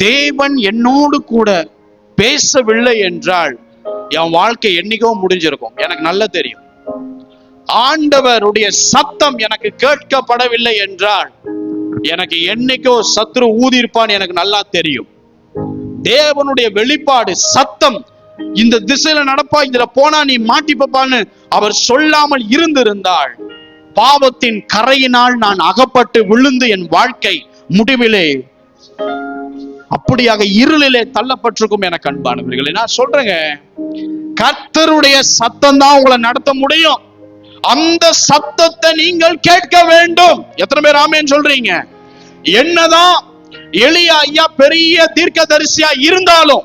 தேவன் என்னோடு கூட பேசவில்லை என்றால் என் வாழ்க்கை என்னைக்கோ முடிஞ்சிருக்கும். எனக்கு நல்லா தெரியும். ஆண்டவருடைய சத்தம் எனக்கு கேட்கப்படவில்லை என்றால் எனக்கு என்னைக்கோ சத்ரு ஊதிருப்பான் எனக்கு நல்லா தெரியும். தேவனுடைய வெளிப்பாடு, சத்தம், இந்த திசையில நடப்பா, இதுல போனா நீ மாட்டிப்பான்னு அவர் சொல்லாமல் இருந்திருந்தால் பாவத்தின் கரையினால் நான் அகப்பட்டு விழுந்து என் வாழ்க்கை முடிவிலே அப்படியாக இருளிலே தள்ளப்பட்டிருக்கும் எனக்கு அன்பானவர்களே. நான் சொல்றேங்க, கர்த்தருடைய சத்தம் தான் உங்களை நடத்த முடியும். அந்த சத்தத்தை நீங்கள் கேட்க வேண்டும். எத்தனை பேர் ஆமென் சொல்றீங்க? என்னதான் எலியா ஐயா பெரிய தீர்க்கதரிசியா இருந்தாலும்,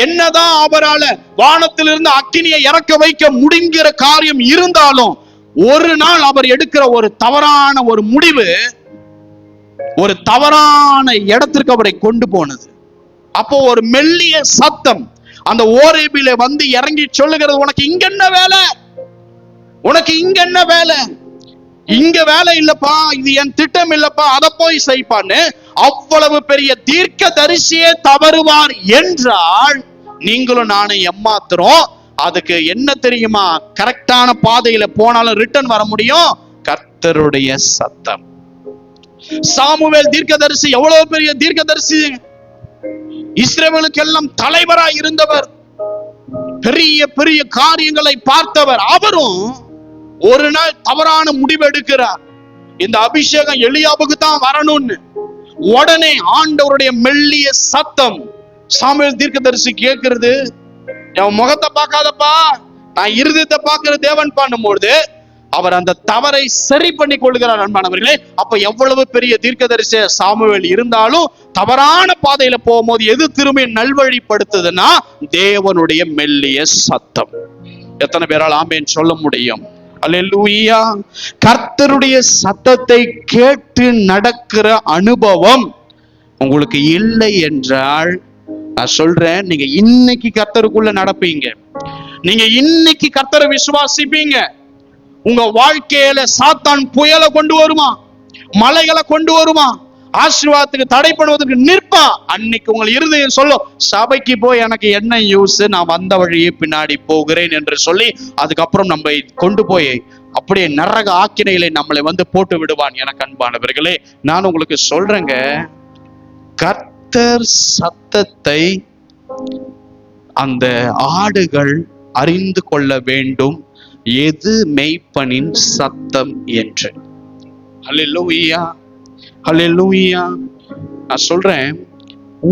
என்னதான் அவரால வானத்திலிருந்து அக்கினியை இறக்க வைக்க முடிங்கிற காரியம் இருந்தாலும், ஒரு நாள் அவர் எடுக்கிற ஒரு தவறான ஒரு முடிவு ஒரு தவறான இடத்திற்கு அவரை கொண்டு போனது. அப்போ ஒரு மெல்லிய சத்தம் அந்த ஓரேபிலே வந்து இறங்கி சொல்லுகிறது, உனக்கு இங்க என்ன வேலை, உனக்கு இங்க என்ன வேலை, இங்க வேலை இல்லப்பா, இது என் திட்டம் இல்லப்பா, அதை போய் செய்ப்பான்னு. அவ்வளவு பெரிய தீர்க்க தரிசியே தவறுவார் என்றால் நீங்களும் நானும் எம்மாத்திரம். அதுக்கு என்ன தெரியுமா, கரெக்டான பாதையில போனாலும் ரிட்டர்ன் வர முடியும், கர்த்தருடைய சத்தம். சாமுவேல் தீர்க்கதரிசி எவ்வளவு பெரிய தீர்க்கதரிசி, இஸ்ரவேலுக்கு எல்லாம் தலைவராய் இருந்தவர், பெரிய பெரிய காரியங்களை பார்த்தவர். அவரும் ஒரு நாள் தவறான முடிவு எடுக்கிறார். இந்த அபிஷேகம் எலியாவுக்கு தான் வரணும்னு. உடனே ஆண்டவருடைய மெல்லிய சத்தம் சாமுவேல் தீர்க்கதரிசி கேட்கிறது, என் முகத்தை பார்க்காதப்பா, நான் இருதயத்தை பார்க்கிற தேவன் பண்ணும்போது அவர் அந்த தவறை சரி பண்ணி கொள்கிறார் அன்பானவர்களே. அப்ப எவ்வளவு பெரிய தீர்க்கதரிசி சாமுவேல் இருந்தாலும் தவறான பாதையில போகும்போது எது திரும்பி நல்வழிப்படுத்துதுன்னா தேவனுடைய மெல்லிய சத்தம். எத்தனை பேரால் ஆமென் சொல்ல முடியும்? அல்லேலூயா. கர்த்தருடைய சத்தத்தை கேட்டு நடக்கிற அனுபவம் உங்களுக்கு இல்லை என்றால், நான் சொல்றேன், நீங்க இன்னைக்கு கர்த்தருக்குள்ள நடப்பீங்க, நீங்க இன்னைக்கு கர்த்தரை விசுவாசிப்பீங்க. உங்க வாழ்க்கையில சாத்தான் புயலை கொண்டு வருமா, மலைகளை கொண்டு வருமா, ஆசீர்வாதத்துக்கு தடை பண்ணுவதற்கு நிற்பான். அன்னைக்கு உங்கள் இருதயம் சொல்லும், சபைக்கு போய் எனக்கு என்ன யூஸ், நான் வந்த வழியே பின்னாடி போகிறேன் என்று சொல்லி அதுக்கப்புறம் நம்ம கொண்டு போய் அப்படியே நரக ஆக்கினையிலே நம்மளை வந்து போட்டு விடுவான். எனக்கு அன்பானவர்களே, நான் உங்களுக்கு சொல்றேங்க, கர்த்தர் சத்தத்தை அந்த ஆடுகள் அறிந்து கொள்ள வேண்டும், எது மெய்ப்பனின் சத்தம் என்று. அல்லேலூயா, அல்லேலூயா. நான் சொல்றேன்,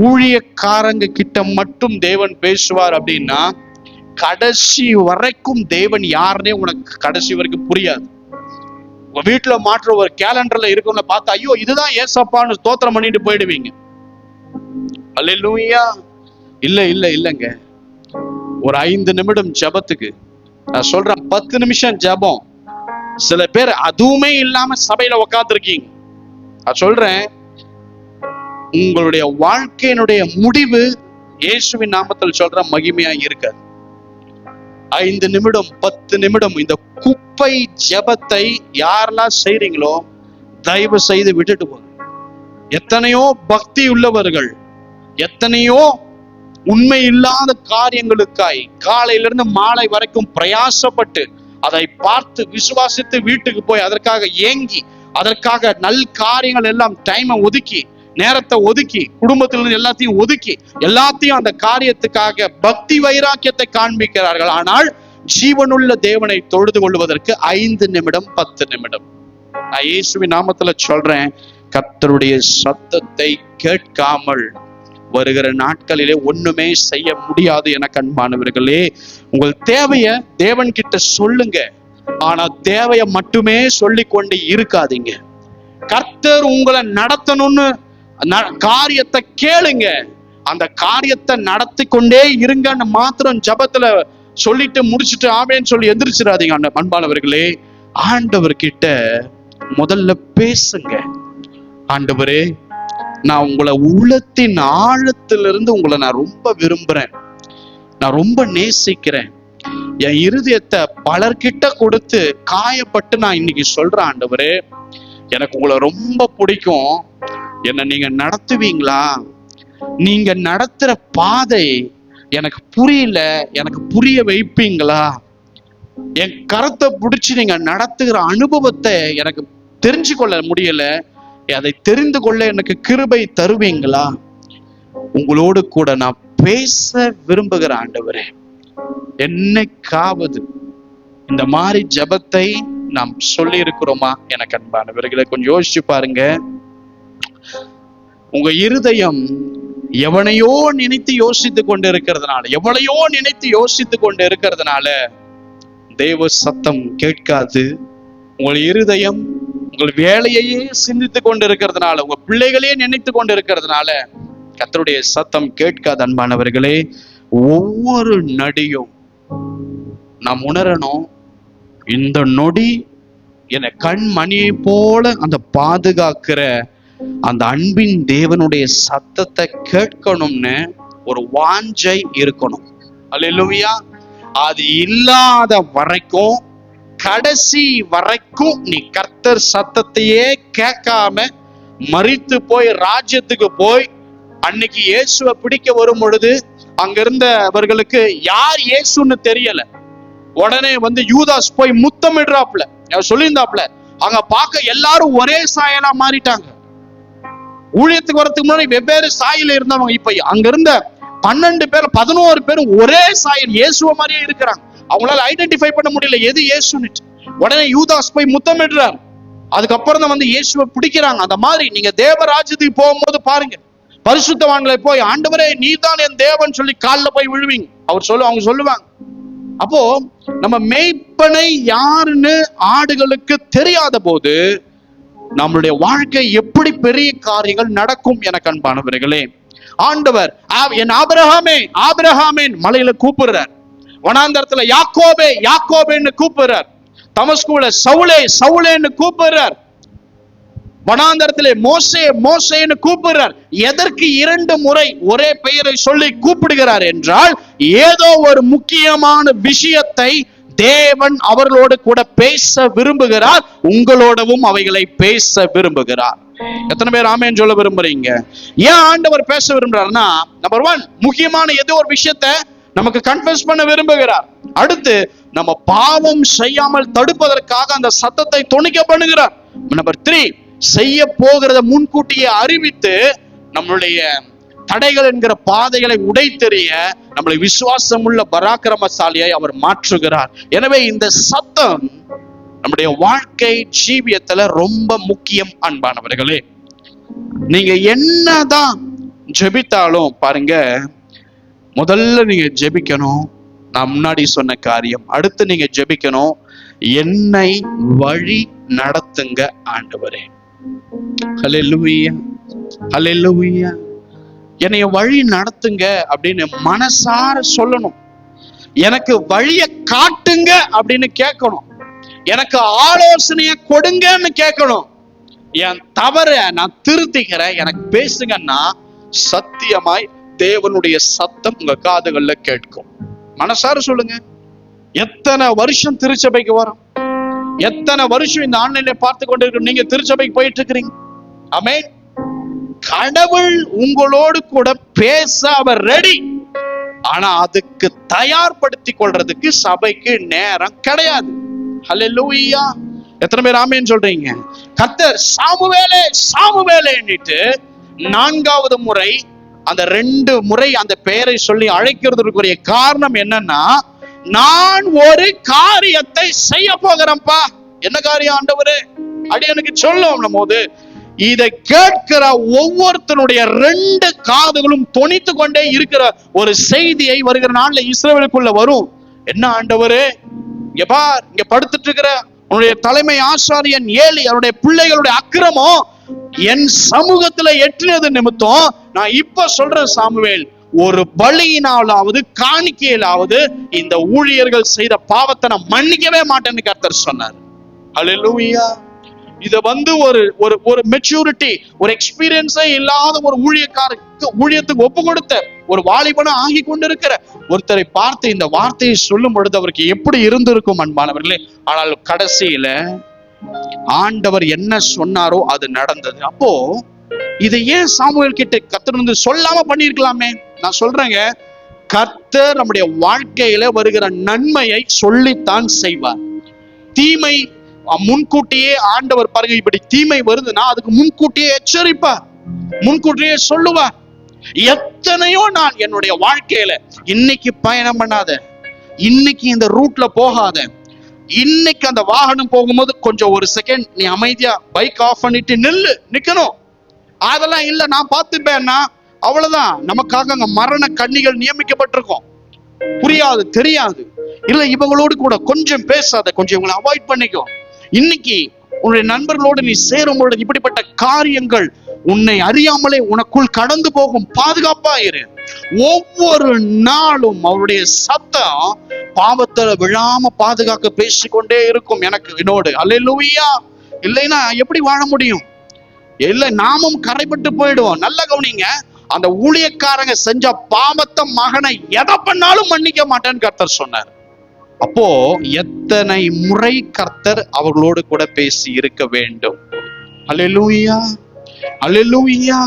ஊழியக்காரங்க கிட்ட மட்டும் தேவன் பேசுவார் அப்படின்னா கடைசி வரைக்கும் தேவன் யாருன்னே உனக்கு கடைசி வரைக்கும் புரியாது. உங்க வீட்டுல மாற்ற ஒரு கேலண்டர்ல இருக்கும்ல பார்த்தா, ஐயோ இதுதான் ஏசப்பான்னு ஸ்தோத்திரம் பண்ணிட்டு போயிடுவீங்க. அல்லேலூயா. இல்லைங்க. ஒரு 5 நிமிடம் ஜெபத்துக்கு நான் சொல்றேன், 10 நிமிஷம் ஜெபம். சில பேர் அதுவுமே இல்லாம சபையில உட்கார்ந்துருக்கீங்க. நான் சொல்றேன், உங்களுடைய வாழ்க்கையினுடைய முடிவு இயேசுவின் நாமத்தில் சொல்ற மகிமையா இருக்காது. 5 நிமிடம் 10 நிமிடம் இந்த குப்பை ஜெபத்தை யாரெல்லாம் செய்றீங்களோ தயவு செய்து விட்டுட்டு போங்க. எத்தனையோ பக்தி உள்ளவர்கள் எத்தனையோ உண்மை இல்லாத காரியங்களுக்காய் காலையிலிருந்து மாலை வரைக்கும் பிரயாசப்பட்டு அதை பார்த்து விசுவாசித்து வீட்டுக்கு போய் அதற்காக ஏங்கி அதற்காக நல் காரியங்கள் எல்லாம் டைமை ஒதுக்கி நேரத்தை ஒதுக்கி குடும்பத்திலிருந்து எல்லாத்தையும் ஒதுக்கி எல்லாத்தையும் அந்த காரியத்துக்காக பக்தி வைராக்கியத்தை காண்பிக்கிறார்கள். ஆனால் ஜீவனுள்ள தேவனை தொழுது கொள்வதற்கு 5 நிமிடம் 10 நிமிடம். நான் இயேசுவின் நாமத்துல சொல்றேன், கர்த்தருடைய சத்தத்தை கேட்காமல் வருகிற நாட்களிலே ஒண்ணுமே செய்ய முடியாது. எனக்கு அன்பானவர்களே, உங்கள் தேவைய தேவன் கிட்ட சொல்லுங்க. ஆனா தேவைய மட்டுமே சொல்லிக் கொண்டு இருக்காதீங்க. கர்த்தர் உங்களை நடத்தணும்னு காரியத்தை கேளுங்க. அந்த காரியத்தை நடத்தி கொண்டே இருங்கன்னு மாத்திரம் ஜபத்துல சொல்லிட்டு முடிச்சுட்டு ஆமேன்னு சொல்லி எந்திரிச்சிடாதீங்க. அன்பானவர்களே, ஆண்டவர்கிட்ட முதல்ல பேசுங்க. ஆண்டவரே, நான் உங்களை உள்ளத்தின் ஆழத்திலிருந்து உங்களை நான் ரொம்ப விரும்புறேன், நான் ரொம்ப நேசிக்கிறேன். என் இருதயத்தை பலர்கிட்ட கொடுத்து காயப்பட்டு நான் இன்னைக்கு சொல்றேன், ஆண்டவரே எனக்கு உங்களை ரொம்ப பிடிக்கும், என்ன நீங்க நடத்துவீங்களா? நீங்க நடத்துற பாதை எனக்கு புரியல, எனக்கு புரிய வைப்பீங்களா? என் கரத்தை பிடிச்சி நீங்க நடத்துகிற அனுபவத்தை எனக்கு தெரிஞ்சு கொள்ள முடியல, அதை தெரிந்து கொள்ள எனக்கு கிருபை தருவீங்களா? உங்களோடு கூட நான் பேச விரும்புகிற ஆண்டவரே, என்னைக்காவது இந்த மாதிரி ஜபத்தை நாம் சொல்லி இருக்கிறோமா? எனக்கு அன்பானவர்களை கொஞ்சம் யோசிச்சு பாருங்க. உங்க இருதயம் எவனையோ நினைத்து யோசித்து கொண்டு இருக்கிறதுனால, எவளையோ நினைத்து யோசித்து கொண்டு இருக்கிறதுனால தேவ சத்தம் கேட்காது. உங்கள் இருதயம் உங்கள் வேலையையே சிந்தித்து கொண்டு இருக்கிறதுனால, உங்க பிள்ளைகளையே நினைத்து கொண்டு இருக்கிறதுனால கர்த்தருடைய சத்தம் கேட்காது. அன்பானவர்களே, ஒவ்வொரு நொடியும் நாம் உணரணும், இந்த நொடி என கண்மணியை போல அந்த பாதுகாக்கிற அந்த அன்பின் தேவனுடைய சத்தத்தை கேட்கணும்னு ஒரு வாஞ்சை இருக்கணும். அல்லேலூயா. அது இல்லாத வரைக்கும், கடைசி வரைக்கும் நீ கர்த்தர் சத்தத்தையே கேட்காம மரித்து போய் ராஜ்யத்துக்கு போய், அன்னைக்கு இயேசுவை பிடிக்க வரும் பொழுது அங்க இருந்தவர்களுக்கு யார் இயேசுன்னு தெரியல. உடனே யூதாஸ் போய் முத்தமிடுறாப்ல, சொல்லியிருந்தாப்ல, அங்க பார்க்க எல்லாரும் ஒரே சாயலா மாறிட்டாங்க. ஊழியத்துக்கு வரதுக்கு முன்னாடி வெவ்வேறு சாயில இருந்தவங்க இப்ப அங்க இருந்த 12 பேர் 11 பேரும் ஒரே சாயல் இயேசுவ மாதிரியே இருக்கிறாங்க. அவங்களால ஐடென்டிஃபை பண்ண முடியல எது இயேசுன்னு. உடனே யூதாஸ் போய் முத்தமிடுறார். அதுக்கப்புறம் தான் இயேசுவை பிடிக்கிறாங்க. அந்த மாதிரி நீங்க தேவராஜ்யத்துக்கு போகும்போது பாருங்க, பரிசுத்தவான்களை போய் ஆண்டவரே நீதான் என் தேவன் சொல்லி காலில் போய் விழுவீங்க. அவங்க சொல்லுவாங்க. அப்போ நம்ம மேய்ப்பனை யாருன்னு ஆடுகளுக்கு தெரியாத போது நம்மளுடைய வாழ்க்கை எப்படி பெரிய காரியங்கள் நடக்கும். எனக்கு அன்பானவர்களே, ஆண்டவர் என் ஆபிரகாமே ஆபிரகாமே மலையில கூப்பிடுறார், வனாந்தரத்துல யாக்கோபே யாக்கோபேன்னு கூப்பிடுறார், தமஸ்குல சவுலே சவுலேன்னு கூப்பிடுறார், வனாந்தரத்திலே மோசே மோசேன்னு கூப்பிடுறார். எதற்கு 2 முறை ஒரே பெயரை சொல்லி கூப்பிடுகிறார் என்றால், ஏதோ ஒரு முக்கியமான விஷயத்தை தேவன் அவர்களோடு கூட பேச விரும்புகிறார். உங்களோடவும் அவைகளை பேச விரும்புகிறார். எத்தனை பேர் ஆமென் சொல்ல விரும்புறீங்க? ஏன் ஆண்டவர் பேச விரும்புறாருன்னா, நம்பர் 1, முக்கியமான ஏதோ ஒரு விஷயத்தை நமக்கு கன்ஃபெஸ் பண்ண விரும்புகிறார். அடுத்து, நம்ம பாவம் செய்யாமல் தடுப்பதற்காக அந்த சத்தத்தை தொனிக்க பண்ணுகிறார். நம்பர் 3, செய்ய போகிறத முன்கூட்டியே அறிவித்து நம்மளுடைய தடைகள் என்கிற பாதைகளை உடைத்தெறிய நம்மளை விசுவாசம் உள்ள பராக்கிரமசாலியாய் அவர் மாற்றுகிறார். எனவே இந்த சத்தம் நம்முடைய வாழ்க்கை ஜீவியத்துல ரொம்ப முக்கியம். அன்பானவர்களே, நீங்க என்னதான் ஜெபித்தாலும் பாருங்க, முதல்ல நீங்க ஜெபிக்கணும், நான் முன்னாடி சொன்ன காரியம். அடுத்து நீங்க ஜெபிக்கணும், என்னை வழி நடத்துங்க ஆண்டவரே. ஹல்லேலூயா, ஹல்லேலூயா. என்னைய வழி நடத்துங்க அப்படின்னு மனசார சொல்லணும். எனக்கு வழிய காட்டுங்க அப்படின்னு கேட்கணும். எனக்கு ஆலோசனைய கொடுங்கன்னு கேட்கணும். என் தவற நான் திருத்திக்கிறேன், எனக்கு பேசுங்கன்னா சத்தியமாய் தேவனுடைய சத்தம் உங்க காதுகள்ல கேட்கும். மனசார சொல்லுங்க. எத்தனை வருஷம் திருச்சபைக்கு வரும், எத்தனை வருஷம் இந்த ஆன்லைன்ல பார்த்து கொண்டு நீங்க திருச்சபைக்கு போயிட்டு இருக்கிறீங்க. ஆமென். கடவுள் உங்களோடு கூட பேச அவர் ரெடி. ஆனா அதுக்கு தயார்படுத்தி கொள்றதுக்கு சபைக்கு நேரம் கிடையாது. ஹல்லேலூயா. எத்தனை பேர் ஆமென் சொல்றீங்க? கர்த்தர் சாமுவேலே சாமுவேலேன்னுட்டு 4வது முறை அந்த 2 முறை அந்த பெயரை சொல்லி அழைக்கிறதுக்குரிய காரணம் என்னன்னா, நான் ஒரு காரியத்தை செய்ய போகிறேன்ப்பா. என்ன காரியம் ஆண்டவரே அப்படி எனக்கு சொல்லும் போது இதை கேட்கிற ஒவ்வொருத்தனுடைய 2 காதுகளும் தொனித்து கொண்டே இருக்கிற ஒரு செய்தியை வருகிற நாள்ல இஸ்ரவேலுக்குள்ள வரும். என்ன ஆண்டவரே, இங்க பார், இங்க படுத்துட்டு இருக்கிற உன்னுடைய தலைமை ஆசாரியன் ஏலி அவருடைய பிள்ளைகளுடைய அக்கிரமம் என் சமூகத்துல எட்டினது நிமித்தம் நான் இப்ப சொல்றேன் சாமுவேல், ஒரு பலியினாலாவது காணிக்கையிலாவது இந்த ஊழியர்கள் செய்த பாவத்தை நான் மன்னிக்கவே மாட்டேன்னு கர்த்தர் சொன்னார். ஹல்லேலூயா. இத ஒரு மெச்சூரிட்டி, ஒரு எக்ஸ்பீரியன்ஸே இல்லாத ஒரு ஊழியத்துக்கு ஒப்பு கொடுத்த ஒரு வாலிபனா ஆகி கொண்டிருக்கிற ஒருத்தரை பார்த்து இந்த வார்த்தையை சொல்லும் பொழுது அவருக்கு எப்படி இருந்திருக்கும் அன்பானவர்களே. ஆனால் கடைசியில ஆண்டவர் என்ன சொன்னாரோ அது நடந்தது. அப்போ இதை ஏன் சாமுவேல் கிட்ட கர்த்தர் வந்து சொல்லாம பண்ணிருக்கலாமே? நான் சொல்றேங்க, கர்த்தர் நம்முடைய வாழ்க்கையில வருகிற நன்மையை சொல்லித்தான் செய்வார். தீமை முன்கூட்டியே ஆண்டவர் பாருங்க, இப்படி தீமை வருதுன்னா அதுக்கு முன்கூட்டியே எச்சரிப்பார், முன்கூட்டியே சொல்லுவார். எத்தனையோ நான் என்னுடைய வாழ்க்கையில இன்னைக்கு பயணம் பண்ணாத, இன்னைக்கு இந்த ரூட்ல போகாத, இன்னைக்கு அந்த வாகனம் போகும்போது கொஞ்சம் ஒரு செகண்ட் நீ அமைதியா பைக் ஆஃப் பண்ணிட்டு நிக்கணும். அதெல்லாம் இல்ல, நான் பார்த்துப்பேன்னா அவ்வளவுதான். நமக்காக அங்க மரண கண்ணிகள் நியமிக்கப்பட்டிருக்கும். புரியாது, தெரியாது, இல்ல இவங்களோடு கூட கொஞ்சம் பேசாத, கொஞ்சம் இவங்களை அவாய்ட் பண்ணிக்கோ. இன்னைக்கு உன்னுடைய நண்பர்களோடு நீ சேரும் பொழுது இப்படிப்பட்ட காரியங்கள் உன்னை அறியாமலே உனக்குள் கடந்து போகும். பாதுகாப்பா இரு. ஒவ்வொரு நாளும் அவருடைய சத்தம் பாவத்துல விழாம பாதுகாக்க பேசிக்கொண்டே இருக்கும் எனக்கு என்னோடு. அல்லேலூயா. இல்லைன்னா எப்படி வாழ முடியும்? இல்ல நாமும் கரைப்பட்டு போயிடுவோம். நல்ல கவனிங்க, அந்த ஊழியக்காரங்க செஞ்ச பாவத்தை மகனை எதை பண்ணாலும் மன்னிக்க மாட்டேன்னு கர்த்தர் சொன்னார். அப்போ எத்தனை முறை கர்த்தர் அவர்களோடு கூட பேசி இருக்க வேண்டும். அல்லேலூயா, அல்லேலூயா.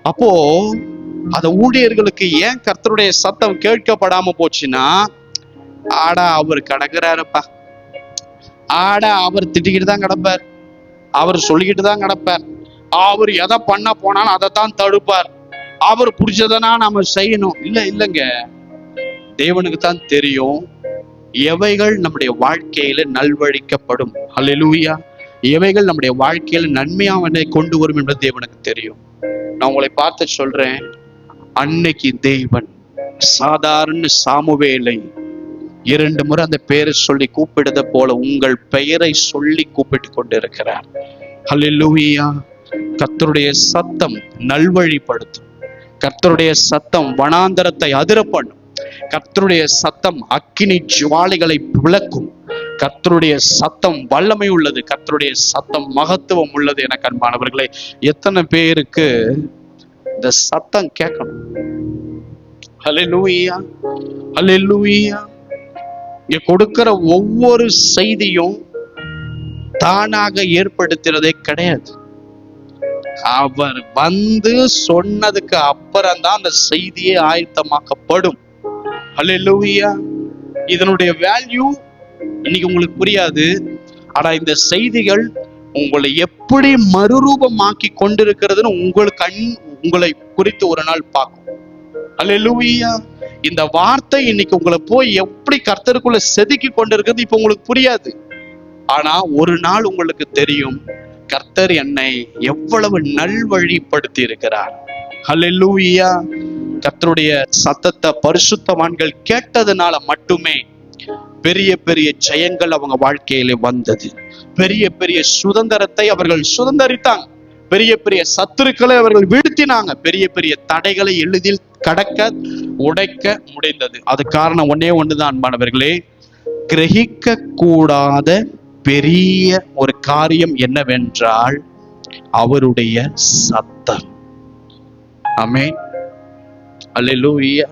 அப்போ அந்த ஊழியர்களுக்கு ஏன் கர்த்தருடைய சத்தம் கேட்கப்படாம போச்சுன்னா, ஆடா அவர் கடக்குறாருப்பா, ஆடா அவர் திட்டிக்கிட்டு தான் கிடப்பார், அவர் சொல்லிக்கிட்டு தான் கிடப்பார், அவர் எதை பண்ண போனாலும் அதைத்தான் தடுப்பார், அவர் புடிச்சதனா நாம செய்யணும். இல்லைங்க, தேவனுக்கு தான் தெரியும் எவைகள் நம்முடைய வாழ்க்கையில நல்வழிக்கப்படும். அல்லேலூயா. எவைகள் நம்முடைய வாழ்க்கையில நன்மையாவனை கொண்டு வரும் என்பது தேவனுக்கு தெரியும். நான் உங்களை பார்த்து சொல்றேன், அன்னைக்கு தேவன் சாதாரண சாமுவேலை 2 முறை அந்த பெயரை சொல்லி கூப்பிடுத போல உங்கள் பெயரை சொல்லி கூப்பிட்டு கொண்டிருக்கிறார். அல்லேலூயா. கர்த்தருடைய சத்தம் நல்வழிப்படுத்தும். கர்த்தருடைய சத்தம் வனாந்தரத்தை அதிர பண்ணும். கர்த்தருடைய சத்தம் அக்கினி ஜுவாலைகளை விளக்கும். கர்த்தருடைய சத்தம் வல்லமை உள்ளது. கர்த்தருடைய சத்தம் மகத்துவம் உள்ளது. எனக்கு அன்பானவர்களே, எத்தனை பேருக்கு இந்த சத்தம் கேட்கணும்? அல்லேலூயா, அல்லேலூயா. இங்க கொடுக்கிற ஒவ்வொரு செய்தியும் தானாக ஏற்படுத்துறதே கிடையாது. அவர் வந்து சொன்னதுக்கு அப்புறம் தான் அந்த செய்தியே ஆயத்தமாக்கப்படும். அல்லேலூயா. இதனுடைய வேல்யூ இன்னைக்கு உங்களுக்கு புரியாது. ஆனா இந்த செய்திகள் உங்களை எப்படி மறுரூபமாக்கி கொண்டிருக்கிறதுன்னு உங்களை குறித்து ஒரு நாள் பார்க்கும். அல்லேலூயா. இந்த வார்த்தை இன்னைக்கு உங்களை போய் எப்படி கர்த்தருக்குள்ள செதுக்கி கொண்டிருக்கிறது இப்ப உங்களுக்கு புரியாது. ஆனா ஒரு நாள் உங்களுக்கு தெரியும், கர்த்தர் என்னை எவ்வளவு நல்வழிப்படுத்தி இருக்கிறார். அல்லேலூயா. கர்த்தருடைய சத்தத்தை பரிசுத்தவான்கள் கேட்டதுனால மட்டுமே பெரிய பெரிய ஜெயங்கள் அவங்க வாழ்க்கையிலே வந்தது. பெரிய பெரிய சுதந்திரத்தை அவர்கள் சுதந்திரித்தாங்க. பெரிய பெரிய சத்துருக்களை அவர்கள் வீழ்த்தினாங்க. பெரிய பெரிய தடைகளை எளிதில் கடக்க உடைக்க முடிந்தது. அது காரணம் ஒன்னே ஒண்ணுதான் அன்பானவர்களே, கிரகிக்க கூடாத பெரிய ஒரு காரியம் என்னவென்றால் அவருடைய சத்தம். ஆமென், அல்லேலூயா.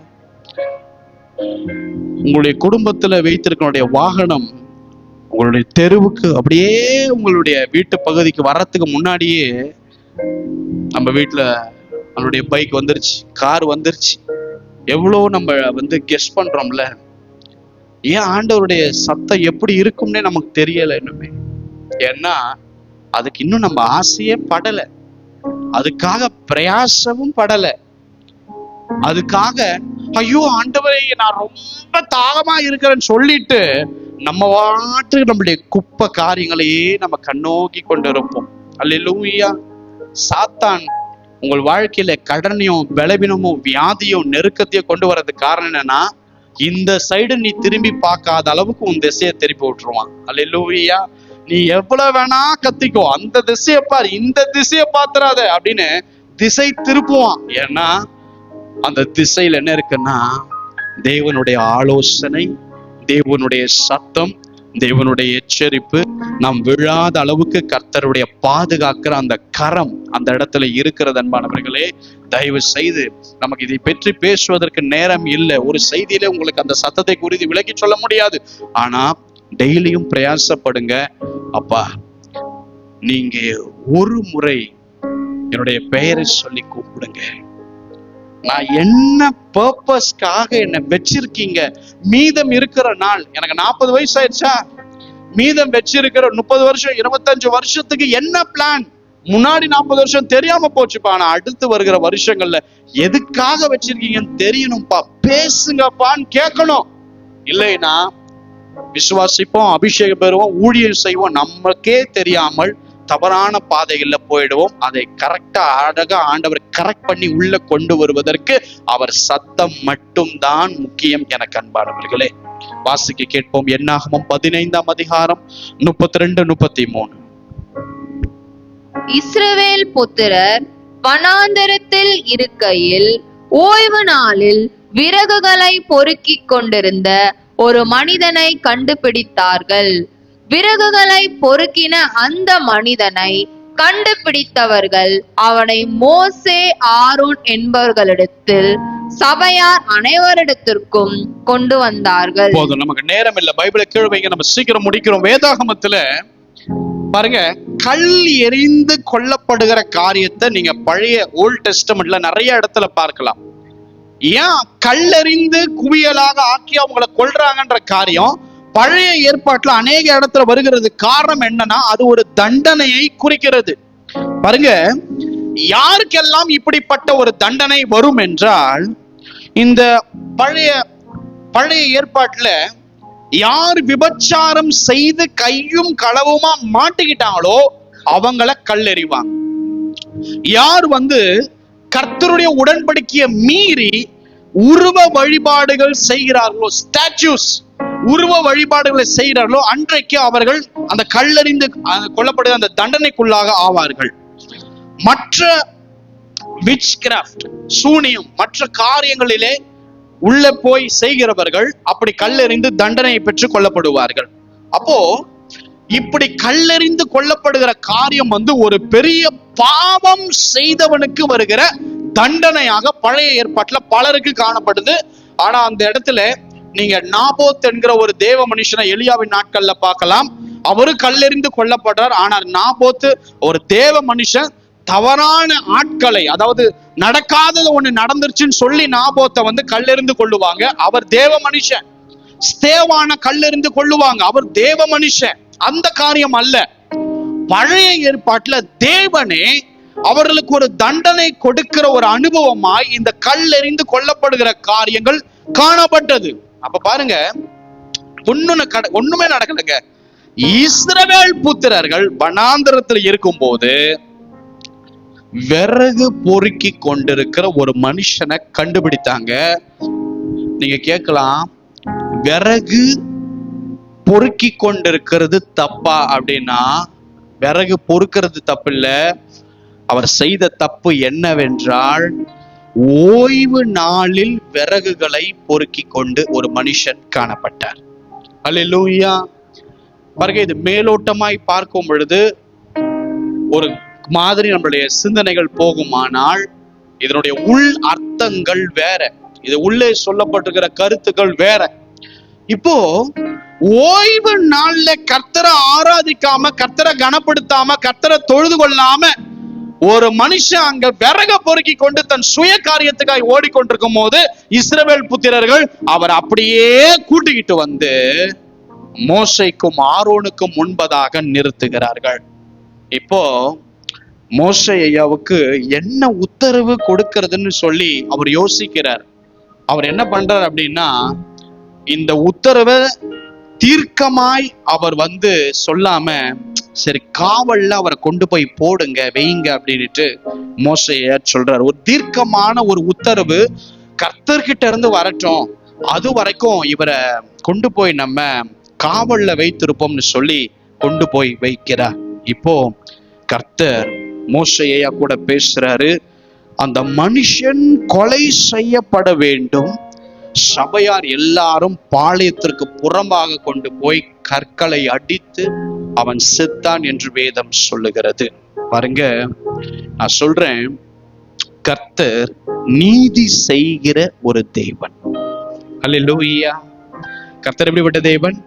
உங்களுடைய குடும்பத்துல வைத்திருக்கிற வாகனம் உங்களுடைய தெருவுக்கு அப்படியே உங்களுடைய வீட்டு பகுதிக்கு வர்றதுக்கு முன்னாடியே நம்ம வீட்டுல நம்மளுடைய பைக் வந்துருச்சு, கார் வந்துருச்சு, எவ்வளோ நம்ம கெஸ் பண்றோம்ல. ஏன் ஆண்டவருடைய சத்தம் எப்படி இருக்கும்னே நமக்கு தெரியல இன்னுமே. ஏன்னா அதுக்கு இன்னும் நம்ம ஆசையே படல, அதுக்காக பிரயாசமும் படல. அதுக்காக ஐயோ ஆண்டவரே நான் ரொம்ப தாகமா இருக்கிறேன்னு சொல்லிட்டு நம்ம வாட்டுக்கு நம்மளுடைய குப்பை காரியங்களையே நம்ம கண்ணோக்கி கொண்டு இருப்போம். அல்லேலூயா. சாத்தான் உங்கள் வாழ்க்கையில கடனையும் பலவீனமும் வியாதியும் நெருக்கத்தையும் கொண்டு வர்றதுக்கு காரணம் என்னன்னா, இந்த சைடு நீ திரும்பி பார்க்காத அளவுக்கு உன் திசையை திருப்பி விட்டுருவான். அல்லேலூயா. நீ எவ்வளவு வேணா கத்திக்கோ, அந்த திசையை பாரு, இந்த திசையை பாத்துறாத அப்படின்னு திசை திருப்புவான். ஏன்னா அந்த திசையில என்ன இருக்குன்னா தேவனுடைய ஆலோசனை, தேவனுடைய சத்தம், தேவனுடைய எச்சரிப்பு, நாம் விழாத அளவுக்கு கர்த்தருடைய பாதுகாக்கிற அந்த கரம் அந்த இடத்துல இருக்கிறது. அன்பானவர்களே, தயவு செய்து நமக்கு இதை பற்றி பேசுவதற்கு நேரம் இல்லை. ஒரு செய்தியில உங்களுக்கு அந்த சத்தத்தை குறித்து விளக்கி சொல்ல முடியாது. ஆனா டெய்லியும் பிரயாசப்படுங்க. அப்பா, நீங்க ஒரு முறை என்னுடைய பெயரை சொல்லி கூப்பிடுங்க. நான் என்ன பர்பஸ்க்காக என்ன வச்சிருக்கீங்க, மீதம் இருக்கிற நாள், எனக்கு 40 வயசு ஆயிடுச்சா, மீதம் வச்சிருக்கிற 30 வருஷம் 25 வருஷத்துக்கு என்ன பிளான், முன்னாடி 40 வருஷம் தெரியாம போச்சுப்பா, ஆனா அடுத்து வருகிற வருஷங்கள்ல எதுக்காக வச்சிருக்கீங்கன்னு தெரியணும்ப்பா, பேசுங்கப்பான்னு கேட்கணும். இல்லைன்னா விசுவாசிப்போம், அபிஷேகம் பெறுவோம், ஊழியம் செய்வோம், நமக்கே தெரியாமல் தவறான பாதைகள்ல போயிடுவோம். அதை கரெக்டா அழகா ஆண்டவர் கரெக்ட் பண்ணி உள்ள கொண்டு வருவதற்கு அவர் சத்தம் மட்டும்தான் முக்கியம். எனக்கு அன்பானவர்களே, வாசிக்க கேட்போம். என்னாகமம் 15ஆம் அதிகாரம் 32-33.
இஸ்ரவேல் புத்திரர் வனாந்தரத்தில் இருக்கையில் ஓய்வு நாளில் விறகுகளை பொறுக்கிக் கொண்டிருந்த ஒரு மனிதனை கண்டுபிடித்தார்கள். விறகுகளை பொறுக்கின அந்த மனிதனை கண்டுபிடித்தவர்கள் அவனை மோசே, ஆரோன் என்பவர்களிடத்தில் சபையார் அனைவரிடத்திற்கும் கொண்டு வந்தார்கள்.
போதும், நமக்கு நேரம் இல்லை, பைபிளை கீழ் வைங்க, நம்ம சீக்கிரம் முடிக்கிறோம். வேதாகமத்துல பாருங்க, கல் எறிந்து கொல்லப்படுகிற காரியத்தை நீங்க பழைய ஓல்ட் டெஸ்டமெண்ட்ல நிறைய இடத்துல பார்க்கலாம். ஏன் கல்லெறிந்து குவியலாக ஆக்கி அவங்களை கொல்றாங்கன்ற காரியம் பழைய ஏற்பாட்டுல அநேக இடத்துல வருகிறது. காரணம் என்னன்னா, அது ஒரு தண்டனையை குறிக்கிறது. பாருங்க, யாருக்கெல்லாம் இப்படிப்பட்ட ஒரு தண்டனை வரும் என்றால், இந்த பழைய ஏற்பாட்டுல யார் விபச்சாரம் செய்து கையும் களவுமா மாட்டிக்கிட்டாங்களோ அவங்கள கல்லெறிவாங்க. யார் கர்த்தருடைய உடன்படிக்கையை மீறி உருவ வழிபாடுகள் செய்கிறார்களோ, ஸ்டாச்சுஸ், உருவ வழிபாடுகளை செய்கிறார்களோ, அன்றைக்கு அவர்கள் அந்த கல்லறிந்து கொல்லப்படுகிற அந்த தண்டனைக்குள்ளாக ஆவார்கள். மற்ற விட்ச் கிராஃப்ட், சூனியம், மற்ற காரியங்களிலே உள்ள போய் செய்கிறவர்கள் அப்படி கல்லெறிந்து தண்டனையை பெற்று கொல்லப்படுவார்கள். அப்போ இப்படி கல்லெறிந்து கொல்லப்படுகிற காரியம் ஒரு பெரிய பாவம் செய்தவனுக்கு வருகிற தண்டனையாக பழைய ஏற்பாட்டுல பலருக்கு காணப்படுது. ஆனா அந்த இடத்துல நீங்க நாபோத் என்கிற ஒரு தேவ மனுஷனை எலியாவின் நாட்கள்ல பார்க்கலாம். அவரு கல்லெறிந்து கொல்லப்படுறார். ஆனால் நாபோத்து ஒரு தேவ மனுஷன், தவறான ஆட்களை, அதாவது நடக்காதது ஒண்ணு நடந்துருச்சுன்னு சொல்லி நாபோத்தை கல்லெறிந்து கொள்ளுவாங்க. அவர் தேவ மனுஷன். ஸ்தேவான கல்லெறிந்து கொள்ளுவாங்க, அவர் தேவ மனுஷன். அந்த காரியம் அல்ல. பழைய ஏற்பாட்டுல தேவனே அவர்களுக்கு ஒரு தண்டனை கொடுக்கிற ஒரு அனுபவமாய் இந்த கல்லெறிந்து கொல்லப்படுகிற காரியங்கள் காணப்பட்டது. அப்ப பாருங்க, ஒண்ணுமே நடக்கலங்க. இஸ்ரவேல் புத்திரர்கள் வனாந்தரத்தில் இருக்கும் போது விறகு பொறுக்கி கொண்டிருக்கிற ஒரு மனுஷனை கண்டுபிடித்தாங்க. நீங்க கேட்கலாம், விறகு பொறுக்கி கொண்டிருக்கிறது தப்பா அப்படின்னா, விறகு பொறுக்கிறது தப்பு இல்ல. அவர் செய்த தப்பு என்னவென்றால், ஓய்வு நாளில் விறகுகளை பொறுக்கி கொண்டு ஒரு மனுஷன் காணப்பட்டார். அல்லேலூயா. பாருங்க, இது மேலோட்டமாய் பார்க்கும் பொழுது ஒரு மாதிரி நம்மளுடைய சிந்தனைகள் போகுமானால், இதனுடைய உள் அர்த்தங்கள் வேற, இது உள்ளே சொல்லப்பட்டிருக்கிற கருத்துக்கள் வேற. இப்போ ஓய்வு நாள்ல கர்த்தரை ஆராதிக்காம, கர்த்தரை கனப்படுத்தாம, கர்த்தரை தொழுது கொள்ளாம ஒரு மனுஷன் அங்க விறக பொறுக்கி கொண்டு தன் சுய காரியத்துக்காய் ஓடிக்கொண்டிருக்கும் போது இஸ்ரவேல் புத்திரர்கள் அவர் அப்படியே கூட்டிக்கிட்டு வந்து மோசேக்கும் ஆரோனுக்கும் முன்பதாக நிறுத்துகிறார்கள். இப்போ மோசே ஐயாவுக்கு என்ன உத்தரவு கொடுக்கிறதுன்னு சொல்லி அவர் யோசிக்கிறார். அவர் என்ன பண்றார் அப்படின்னா, இந்த உத்தரவை தீர்க்கமாய் அவர் சொல்லாம, சரி காவல்ல அவரை கொண்டு போய் போடுங்க, வைங்க அப்படின்ட்டு மோசேயா சொல்றாரு. ஒரு தீர்க்கமான ஒரு உத்தரவு கர்த்தர்கிட்ட இருந்து வரட்டும், அது வரைக்கும் இவரை கொண்டு போய் நம்ம காவல்ல வைத்திருப்போம்னு சொல்லி கொண்டு போய் வைக்கிறார். இப்போ கர்த்தர் மோசேயா கூட பேசுறாரு. அந்த மனுஷன் கொலை செய்யப்பட வேண்டும், சபையார் எல்லாரும் பாளையத்திற்கு புறம்பாக கொண்டு போய் கற்களை அடித்து அவன் செத்தான் என்று வேதம் சொல்லுகிறது. பாருங்க, நான் சொல்றேன், கர்த்தர் நீதி செய்கிற ஒரு தேவன். அல்லேலூயா. கர்த்தர் எப்படிப்பட்ட தேவன்?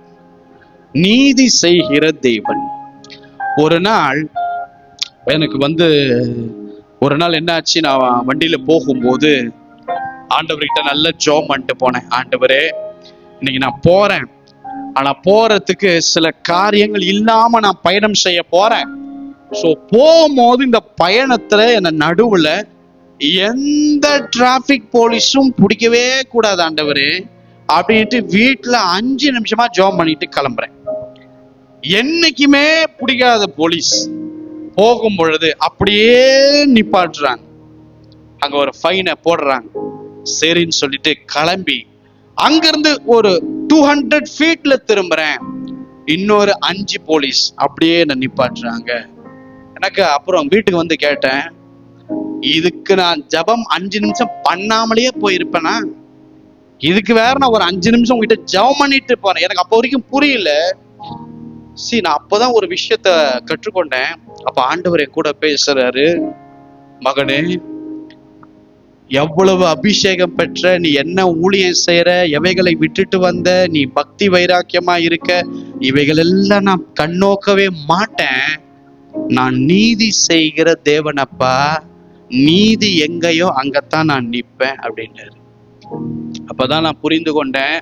நீதி செய்கிற தேவன். ஒரு நாள் எனக்கு ஒரு நாள் என்ன ஆச்சு, நான் வண்டியில போகும்போது ஆண்டவர்கிட்ட நல்ல ஜெபம் பண்ணிட்டு போனேன். ஆண்டவரே, இன்னைக்கு நான் போறேன், ஆனா போறதுக்கு சில காரியங்கள் இல்லாம நான் பயணம் செய்ய போறேன். சோ போகும்போது இந்த பயணத்துல என்ன நடுவுல எந்த டிராபிக் போலீஸும் பிடிக்கவே கூடாது ஆண்டவரே அப்படின்ட்டு வீட்டுல 5 நிமிஷமா ஜெபம் பண்ணிட்டு கிளம்புறேன். என்னைக்குமே பிடிக்காத போலீஸ் போகும் பொழுது அப்படியே நிப்பாட்டுறாங்க, அங்க ஒரு ஃபைனை போடுறாங்க. சரின்னு சொல்லிட்டு கிளம்பி அங்கிருந்து ஒரு 200 ஃபீட்ல திரும்புறேன், இன்னொரு 5 போலீஸ் அப்படியே என்ன நிப்பாட்டுறாங்க. எனக்கு அப்புறம் வீட்டுக்கு கேட்டேன், இதுக்கு நான் ஜபம் 5 நிமிஷம் பண்ணாமலேயே போயிருப்பேனா? இதுக்கு வேற நான் ஒரு 5 நிமிஷம் உங்ககிட்ட ஜபம் பண்ணிட்டு போறேன். எனக்கு அப்போ வரைக்கும் புரியல. நான் அப்பதான் ஒரு விஷயத்த கற்றுக்கொண்டேன். அப்ப ஆண்டவரே கூட பேசுறாரு, மகனே, எவ்வளவு அபிஷேகம் பெற்ற நீ, என்ன ஊழியம் செய்யற, எவைகளை விட்டுட்டு வந்த, நீ பக்தி வைராக்கியமா இருக்க, இவைகள் எல்லாம் நான் கண்ணோக்கவே மாட்டேன். நான் நீதி செய்கிற தேவனப்பா, நீதி எங்கேயோ அங்கத்தான் நான் நிப்பேன் அப்படின்னாரு. அப்பதான் நான் புரிந்து கொண்டேன்,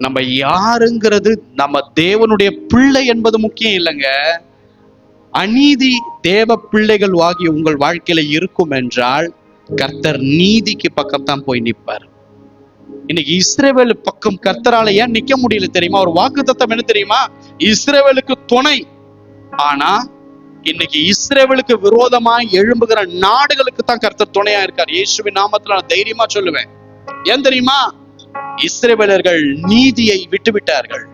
நம்ம யாருங்கிறது, நம்ம தேவனுடைய பிள்ளை என்பது முக்கியம் இல்லைங்க. அநீதி தேவ பிள்ளைகள் ஆகிய உங்கள் வாழ்க்கையில இருக்கும் என்றால் கர்த்தர் நீதிக்கு பக்கம் தான் போய் நிற்பார். இன்னைக்கு இஸ்ரவேல் பக்கம் கர்த்தரால ஏன் நிக்க முடியல தெரியுமா? ஒரு வாக்குத்தத்தம் என்ன தெரியுமா? இஸ்ரவேலுக்கு துணை. ஆனா இன்னைக்கு இஸ்ரவேலுக்கு விரோதமாய் எழும்புகிற நாடுகளுக்கு தான் கர்த்தர் துணையா இருக்கார். இயேசுவின் நாமத்துல நான் தைரியமா சொல்லுவேன். ஏன் தெரியுமா? இஸ்ரவேலர்கள் நீதியை விட்டு விட்டார்கள்,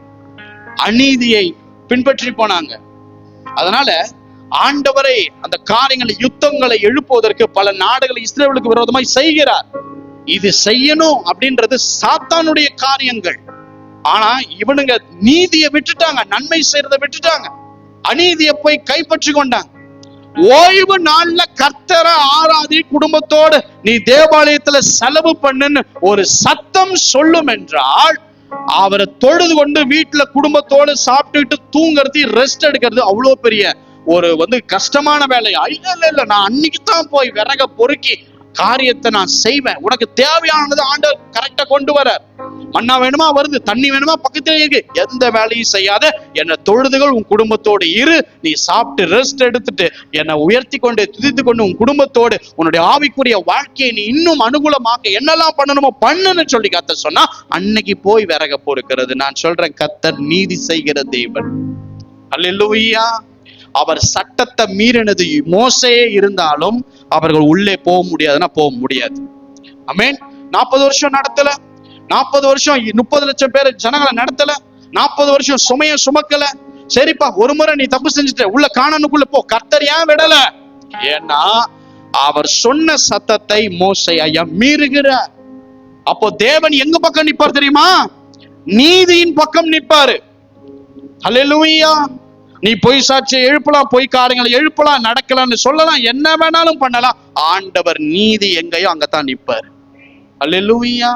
அநீதியை பின்பற்றி போனாங்க. அதனால ஆண்டவரை அந்த காரியங்களை, யுத்தங்களை எழுப்புவதற்கு பல நாடுகளை இஸ்ரவேலுக்கு விரோதமாய் செய்கிறார். இது செய்யணும் அப்படின்றது சாத்தானுடைய காரியங்கள். ஆனா இவனுங்க நீதியை விட்டுட்டாங்க, நன்மை செய்யறதை விட்டுட்டாங்க, அநீதியை போய் கைப்பற்றி கொண்டாங்க. ஓய்வு நாள்ல கர்த்தரை ஆராதி, குடும்பத்தோடு நீ தேவாலயத்துல செலவு பண்ணுன்னு ஒரு சத்தம் சொல்லும் என்றால், அவரை தொழுது கொண்டு வீட்டுல குடும்பத்தோடு சாப்பிட்டுட்டு தூங்குறது, ரெஸ்ட் எடுக்கிறது அவ்வளவு பெரிய ஒரு கஷ்டமான வேலையா? இல்ல, நான் அன்னைக்கு தான் போய் விறக பொறுக்கி காரியத்தை நான் செய்வேன். உனக்கு தேவையானது ஆண்டவர் கரெக்டா கொண்டு வர. மண்ணா வேணுமா வருது, தண்ணி வேணுமா பக்கத்திலே இருக்கு, எந்த வேலையும் செய்யாத என்னை தொழுதுகள், உன் குடும்பத்தோடு இரு, நீ சாப்பிட்டு ரெஸ்ட் எடுத்துட்டு என்னை உயர்த்தி கொண்டு துதித்து கொண்டு உன் குடும்பத்தோடு உன்னுடைய ஆவிக்குரிய வாழ்க்கையை நீ இன்னும் அனுகூலமாக்க என்னெல்லாம் பண்ணணுமோ பண்ணுன்னு சொல்லி கர்த்தர் சொன்னா, அன்னைக்கு போய் விறக பொறுக்கிறது. நான் சொல்றேன், கர்த்தர் நீதி செய்கிற தேவன். அல்லேலூயா. அவர் சட்டத்தை மீறினது மோசே இருந்தாலும் அவர்கள் உள்ளே போக முடியாதுன்னா போக முடியாது. ஆமென். 40 வருஷம் நடத்தல, 40 வருஷம் 30 லட்சம் பேர் ஜனங்களை நடத்தல, 40 வருஷம் சுமைய சுமக்கல. சரிப்பா, ஒரு முறை நீ தப்பு செஞ்சுட்ட, உள்ள கானானுக்குள்ள போ. கர்த்தர் ஏன் விடல? ஏன்னா அவர் சொன்ன சத்தத்தை மோசே ஐயா மீறுகிறார். அப்போ தேவன் எங்க பக்கம் நிப்பார் தெரியுமா? நீதியின் பக்கம் நிப்பாரு. ஹல்லேலூயா. நீ பொய் சாட்சியை எழுப்பலாம், பொய் காரியங்களை எழுப்பலாம், நடக்கலாம்னு சொல்லலாம், என்ன வேணாலும் பண்ணலாம். ஆண்டவர் நீதி எங்கேயோ அங்கதான் நிப்பாரு. ஹல்லேலூயா,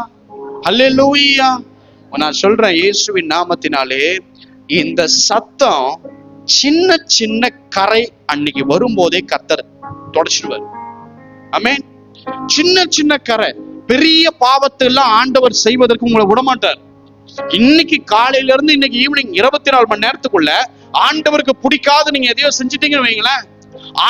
ஹல்லேலூயா. நான் சொல்றேன், இயேசுவின் நாமத்தினாலே இந்த சத்தம் சின்ன சின்ன கரை அன்னைக்கு வரும்போதே கர்த்தர் தொடச்சிடுவார். ஆமென். சின்ன சின்ன கரை, பெரிய பாவத்தை எல்லாம் ஆண்டவர் செய்வதற்கு உங்களை விடமாட்டார். இன்னைக்கு காலையில இருந்து இன்னைக்கு ஈவினிங் 24 மணி நேரத்துக்குள்ள ஆண்டவருக்கு பிடிக்காத நீங்க எதையோ செஞ்சுட்டீங்கன்னு வைங்களேன்,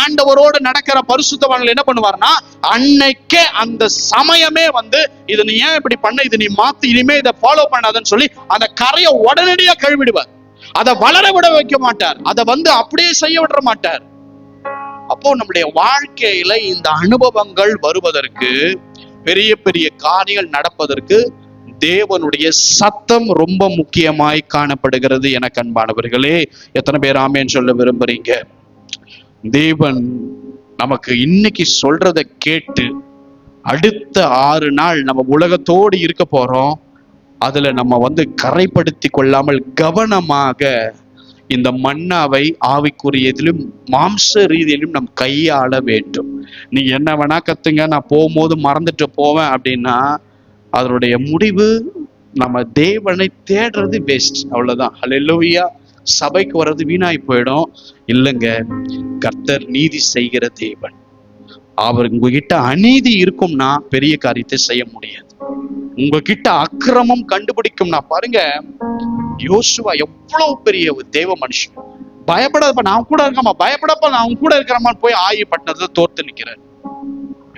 ஆண்டவரோடு நடக்கிற பரிசுத்தவான்கள் என்ன பண்ணுவார்னா, அன்னைக்கே அந்த சமயமே வந்து இது நீ ஏன் இப்படி பண்ண, இது நீ மாத்து, இனிமே இதை ஃபாலோ பண்ணாதன்னு சொல்லி அந்த கரையை உடனடியா கழுவிடுவார். அதை வளர விட வைக்க மாட்டார், அதை வந்து அப்படியே செய்ய விட மாட்டார். அப்போ நம்முடைய வாழ்க்கையில இந்த அனுபவங்கள் வருவதற்கு, பெரிய பெரிய காரியங்கள் நடப்பதற்கு தேவனுடைய சத்தம் ரொம்ப முக்கியமாய் காணப்படுகிறது. எனக்கு அன்பானவர்களே, எத்தனை பேர் ஆமேன்னு சொல்ல விரும்புறீங்க? தேவன் நமக்கு இன்னைக்கு சொல்றத கேட்டு அடுத்த 6 நாள் நம்ம உலகத்தோடு இருக்க போறோம். அதுல நம்ம வந்து கரைப்படுத்தி கொள்ளாமல் கவனமாக இந்த மன்னாவை ஆவிக்குரியதிலும் மாம்ச ரீதியிலும் நம் கையாள வேண்டும். நீ என்ன வேணா கத்துங்க, நான் போகும்போது மறந்துட்டு போவேன் அப்படின்னா அதனுடைய முடிவு நம்ம தேவனை தேடுறது வேஸ்ட், அவ்வளவுதான். ஹல்லேலூயா. சபைக்கு வர்றது வீணாய் போயிடும். இல்லைங்க, கர்த்தர் நீதி செய்கிற தேவன். அவர் உங்ககிட்ட அநீதி இருக்கும்னா பெரிய காரியத்தை செய்ய முடியாது. உங்ககிட்ட அக்கிரமம் கண்டுபிடிக்கும்னா, பாருங்க யோசுவா எவ்வளவு பெரிய தேவ மனுஷன். பயப்படாதப்ப நான் கூட இருக்கமா, பயப்படப்ப நான் கூட இருக்கிறமான்னு போய் ஆயி பட்டணத்துல தோர்த்து நிக்கிறார்.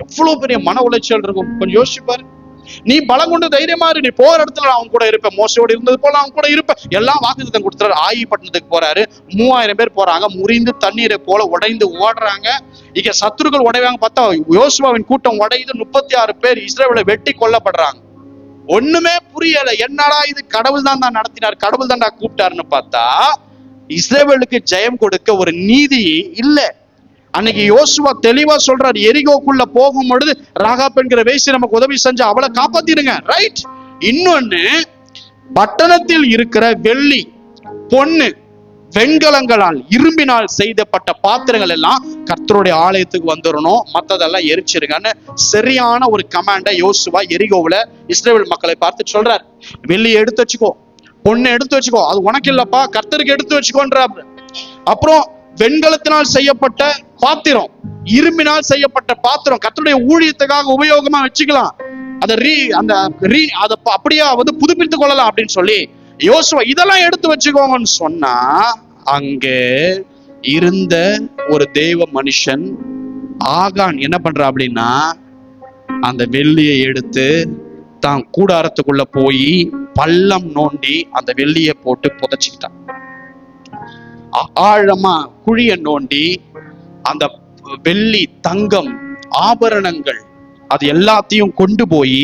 எவ்வளவு பெரிய மன உளைச்சல் இருக்கும் கொஞ்சம் யோசிச்சு பாரு. நீ பலம் கொண்டு தைரியமா இரு, நீ போற இடத்துல நான் அவன் கூட இருப்பேன், மோசையோடு இருந்தது போல அவன் கூட இருப்பேன். எல்லாம் வாக்குத்தத்தம் கொடுத்துறாரு. ஆயி பட்டணத்துக்கு போறாரு, 3000 பேர் போறாங்க, முறிந்து தண்ணீரை போல உடைந்து ஓடுறாங்க. இங்க சத்துருக்கள் உடைவாங்க பார்த்தா யோசுவாவின் கூட்டம் உடையுது. 36 பேர் இஸ்ரவேலை வெட்டி கொல்லப்படுறாங்க. ஒண்ணுமே புரியல. என்னடா இது, கடவுள் தான் நடத்தினார், கடவுள் தான் கூப்பிட்டாருன்னு பார்த்தா இஸ்ரவேலுக்கு ஜெயம் கொடுக்க ஒரு நீதி இல்ல. அன்னைக்கு யோசுவா தெளிவா சொல்றாரு, எரிகோக்குள்ள போகும் பொழுது ராகாப் என்கிற வேசி நமக்கு உதவி செஞ்சு அவளை காப்பாத்திடுங்க, ரைட். இன்னொன்னு, பட்டணத்தில் இருக்கிற வெள்ளி, பொண்ணு, வெண்கலங்களால், இரும்பினால் செய்தப்பட்ட பாத்திரங்கள் எல்லாம் கர்த்தருடைய ஆலயத்துக்கு வந்துடணும், மத்ததெல்லாம் எரிச்சிருங்கன்னு சரியான ஒரு கமாண்டை யோசுவா எரிகோவுல இஸ்ரவேல் மக்களை பார்த்து சொல்றாரு. வெள்ளியை எடுத்து வச்சுக்கோ, பொண்ணை எடுத்து வச்சுக்கோ, அது உனக்கு இல்லப்பா, கர்த்தருக்கு எடுத்து வச்சுக்கோன்றாரு. அப்புறம் வெண்கலத்தினால் செய்யப்பட்ட பாத்திரம், இரும்பினால் செய்யப்பட்ட பாத்திரம் கர்த்தருடைய ஊழியத்துக்காக உபயோகமா வச்சுக்கலாம், அதை அப்படியே வந்து புதுப்பித்துக் கொள்ளலாம் அப்படின்னு சொல்லி யோசுவா இதெல்லாம் எடுத்து வச்சுக்கோங்கன்னு சொன்னா, அங்க இருந்த ஒரு தேவ மனுஷன் ஆகான் என்ன பண்றா அப்படின்னா, அந்த வெள்ளியை எடுத்து தான் கூடாரத்துக்குள்ள போய் பள்ளம் நோண்டி அந்த வெள்ளியை போட்டு புதைச்சிக்கிட்டான். ஆழமா குழிய நோண்டி அந்த வெள்ளி, தங்கம், ஆபரணங்கள் அது எல்லாத்தையும் கொண்டு போய்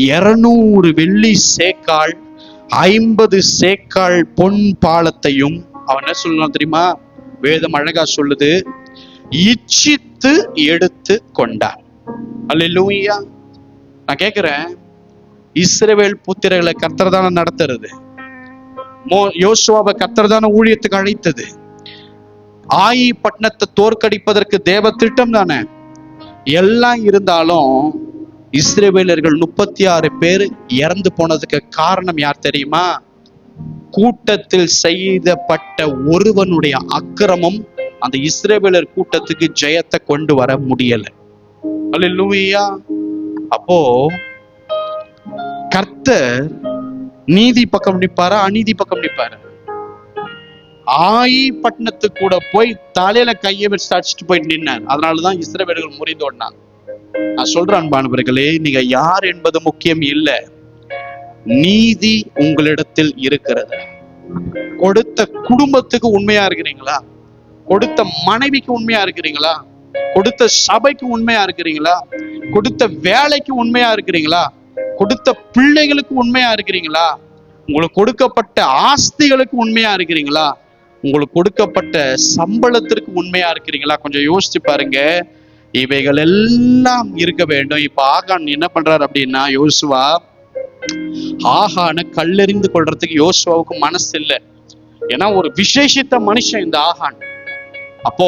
200 வெள்ளி சேக்கால், 50 சேக்கால் பொன் பாலத்தையும் அவன் என்ன சொல்லலாம் தெரியுமா? வேதம் அழகா சொல்லுது, இச்சித்து எடுத்து கொண்டான். அல்லேலூயா. நான் கேட்கிறேன், இஸ்ரவேல் புத்திரர்களை கர்த்தர் தானே நடத்துறது, யோசுவாவை கர்த்தர் தானே ஊழியத்துக்கு அழைத்தது, ஆயி பட்டணத்தை தோற்கடிப்பதற்கு தேவ திட்டம் தானே. எல்லாம் இருந்தாலும் இஸ்ரவேலர்கள் 36 பேர் இறந்து போனதுக்கு காரணம் யார் தெரியுமா? கூட்டத்தில் செய்யப்பட்ட ஒருவனுடைய அக்கிரமம் அந்த இஸ்ரவேலர் கூட்டத்துக்கு ஜெயத்தை கொண்டு வர முடியல. அல்லேலூயா. அப்போ கர்த்தர் நீதி பக்கம் நிப்பாரா, அநீதி பக்கம் நிப்பாரா? ஆயி பட்டணத்துக்கு கூட போய் தலையில கையை வச்சு அடிச்சுட்டு போய் நின்னார். அதனாலதான் இஸ்ரவேலர்கள் முறிந்து ஓடினாங்க. நான் சொல்றேன் அன்பானவர்களே, நீங்க யார் என்பது முக்கியம் இல்ல, நீதி உங்களிடத்தில் இருக்கிறது. கொடுத்த குடும்பத்துக்கு உண்மையா இருக்கிறீங்களா? கொடுத்த மனைவிக்கு உண்மையா இருக்கிறீங்களா? கொடுத்த சபைக்கு உண்மையா இருக்கிறீங்களா? கொடுத்த வேலைக்கு உண்மையா இருக்கிறீங்களா? கொடுத்த பிள்ளைகளுக்கு உண்மையா இருக்கிறீங்களா? உங்களுக்கு கொடுக்கப்பட்ட ஆஸ்திகளுக்கு உண்மையா இருக்கிறீங்களா? உங்களுக்கு கொடுக்கப்பட்ட சம்பளத்திற்கு உண்மையா இருக்கிறீங்களா? கொஞ்சம் யோசிச்சு பாருங்க. இவைகள் எல்லாம் இருக்க வேண்டும். இப்ப ஆகான் என்ன பண்றாரு அப்படின்னா, யோசுவா ஆகான கல்லெறிந்து கொள்றதுக்கு யோசுவாவுக்கு மனசு இல்லை. ஏன்னா ஒரு விசேஷித்த மனுஷன் இந்த ஆகான். அப்போ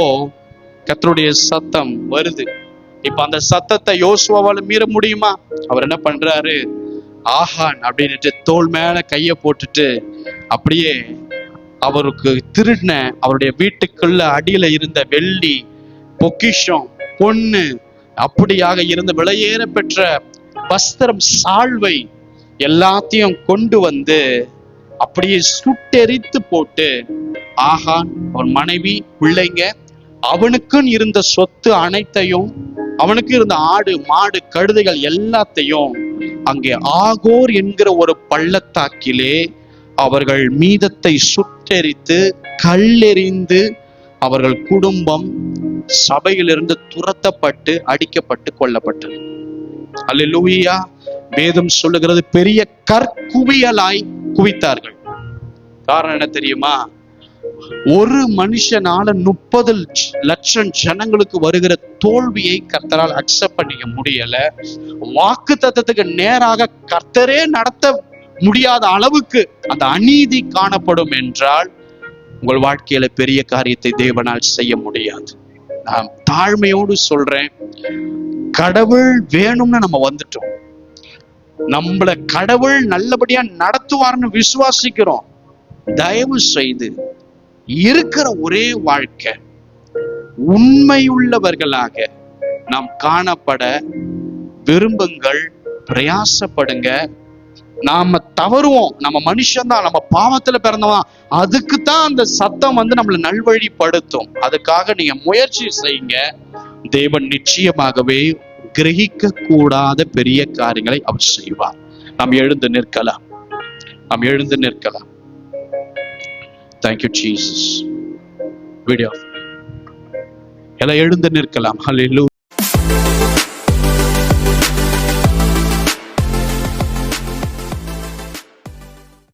கர்த்தருடைய சத்தம் வருது. இப்ப அந்த சத்தத்தை யோசுவாவால மீற முடியுமா? அவர் என்ன பண்றாரு, ஆகான் அப்படின்னுட்டு தோள் மேல கைய போட்டுட்டு அப்படியே அவருக்கு திருடின அவருடைய வீட்டுக்குள்ள அடியில இருந்த வெள்ளி பொக்கிஷம், பொண்ணு, அப்படியாக இருந்த விலையேற பெற்ற வஸ்திரம், சால்வை எல்லாத்தையும் கொண்டு வந்து அப்படியே சுட்டெரித்து போட்டு, ஆகான், அவன் மனைவி, பிள்ளைங்க, அவனுக்குன்னு இருந்த சொத்து அனைத்தையும், அவனுக்கு இருந்த ஆடு மாடு கழுதைகள் எல்லாத்தையும் அங்கே ஆகோர் என்கிற ஒரு பள்ளத்தாக்கிலே அவர்கள் மீதத்தை சுட்டெரித்து கல்லெறிந்து அவர்கள் குடும்பம் சபையிலிருந்து துரத்தப்பட்டு அடிக்கப்பட்டு கொல்லப்பட்டது. அல்லேலூயா. வேதம் சொல்லுகிறது பெரிய கற்குவியலாய் குவித்தார்கள். காரணம் என்ன தெரியுமா? ஒரு மனுஷனால 30 லட்சம் ஜனங்களுக்கு வருகிற தோல்வியை கர்த்தரால் அக்செப்ட் பண்ணிக்க முடியல. வாக்கு தத்தத்துக்கு நேராக கர்த்தரே நடத்த முடியாத அளவுக்கு அந்த அநீதி காணப்படும் என்றால் உங்கள் வாழ்க்கையில பெரிய காரியத்தை தேவனால் செய்ய முடியாது. நான் தாழ்மையோடு சொல்றேன், கடவுள் வேணும்னு நம்ம வந்துட்டோம். நம்மள கடவுள் நல்லபடியா நடத்துவார்னு விசுவாசிக்கிறோம். தயவு செய்து இருக்கிற ஒரே வாழ்க்கை உண்மையுள்ளவர்களாக நாம் காணப்பட விரும்புங்கள், பிரயாசப்படுங்க. நாம தவறுவோம், நம்ம மனுஷன்தான், நம்ம பாவத்துல பிறந்தவன். அதுக்குத்தான் அந்த சத்தம் நம்மளை நல்வழிப்படுத்தும். அதுக்காக நீங்க முயற்சி செய்யுங்க. தேவன் நிச்சயமாகவே கிரகிக்க கூடாத பெரிய காரியங்களை அவர் செய்வார். நாம் எழுந்து நிற்கலாம். நாம் எழுந்து நிற்கலாம். Thank you Jesus. வீடியோ எல்லாம் எழுந்து நிற்கலாம். ஹல்லேலூயா.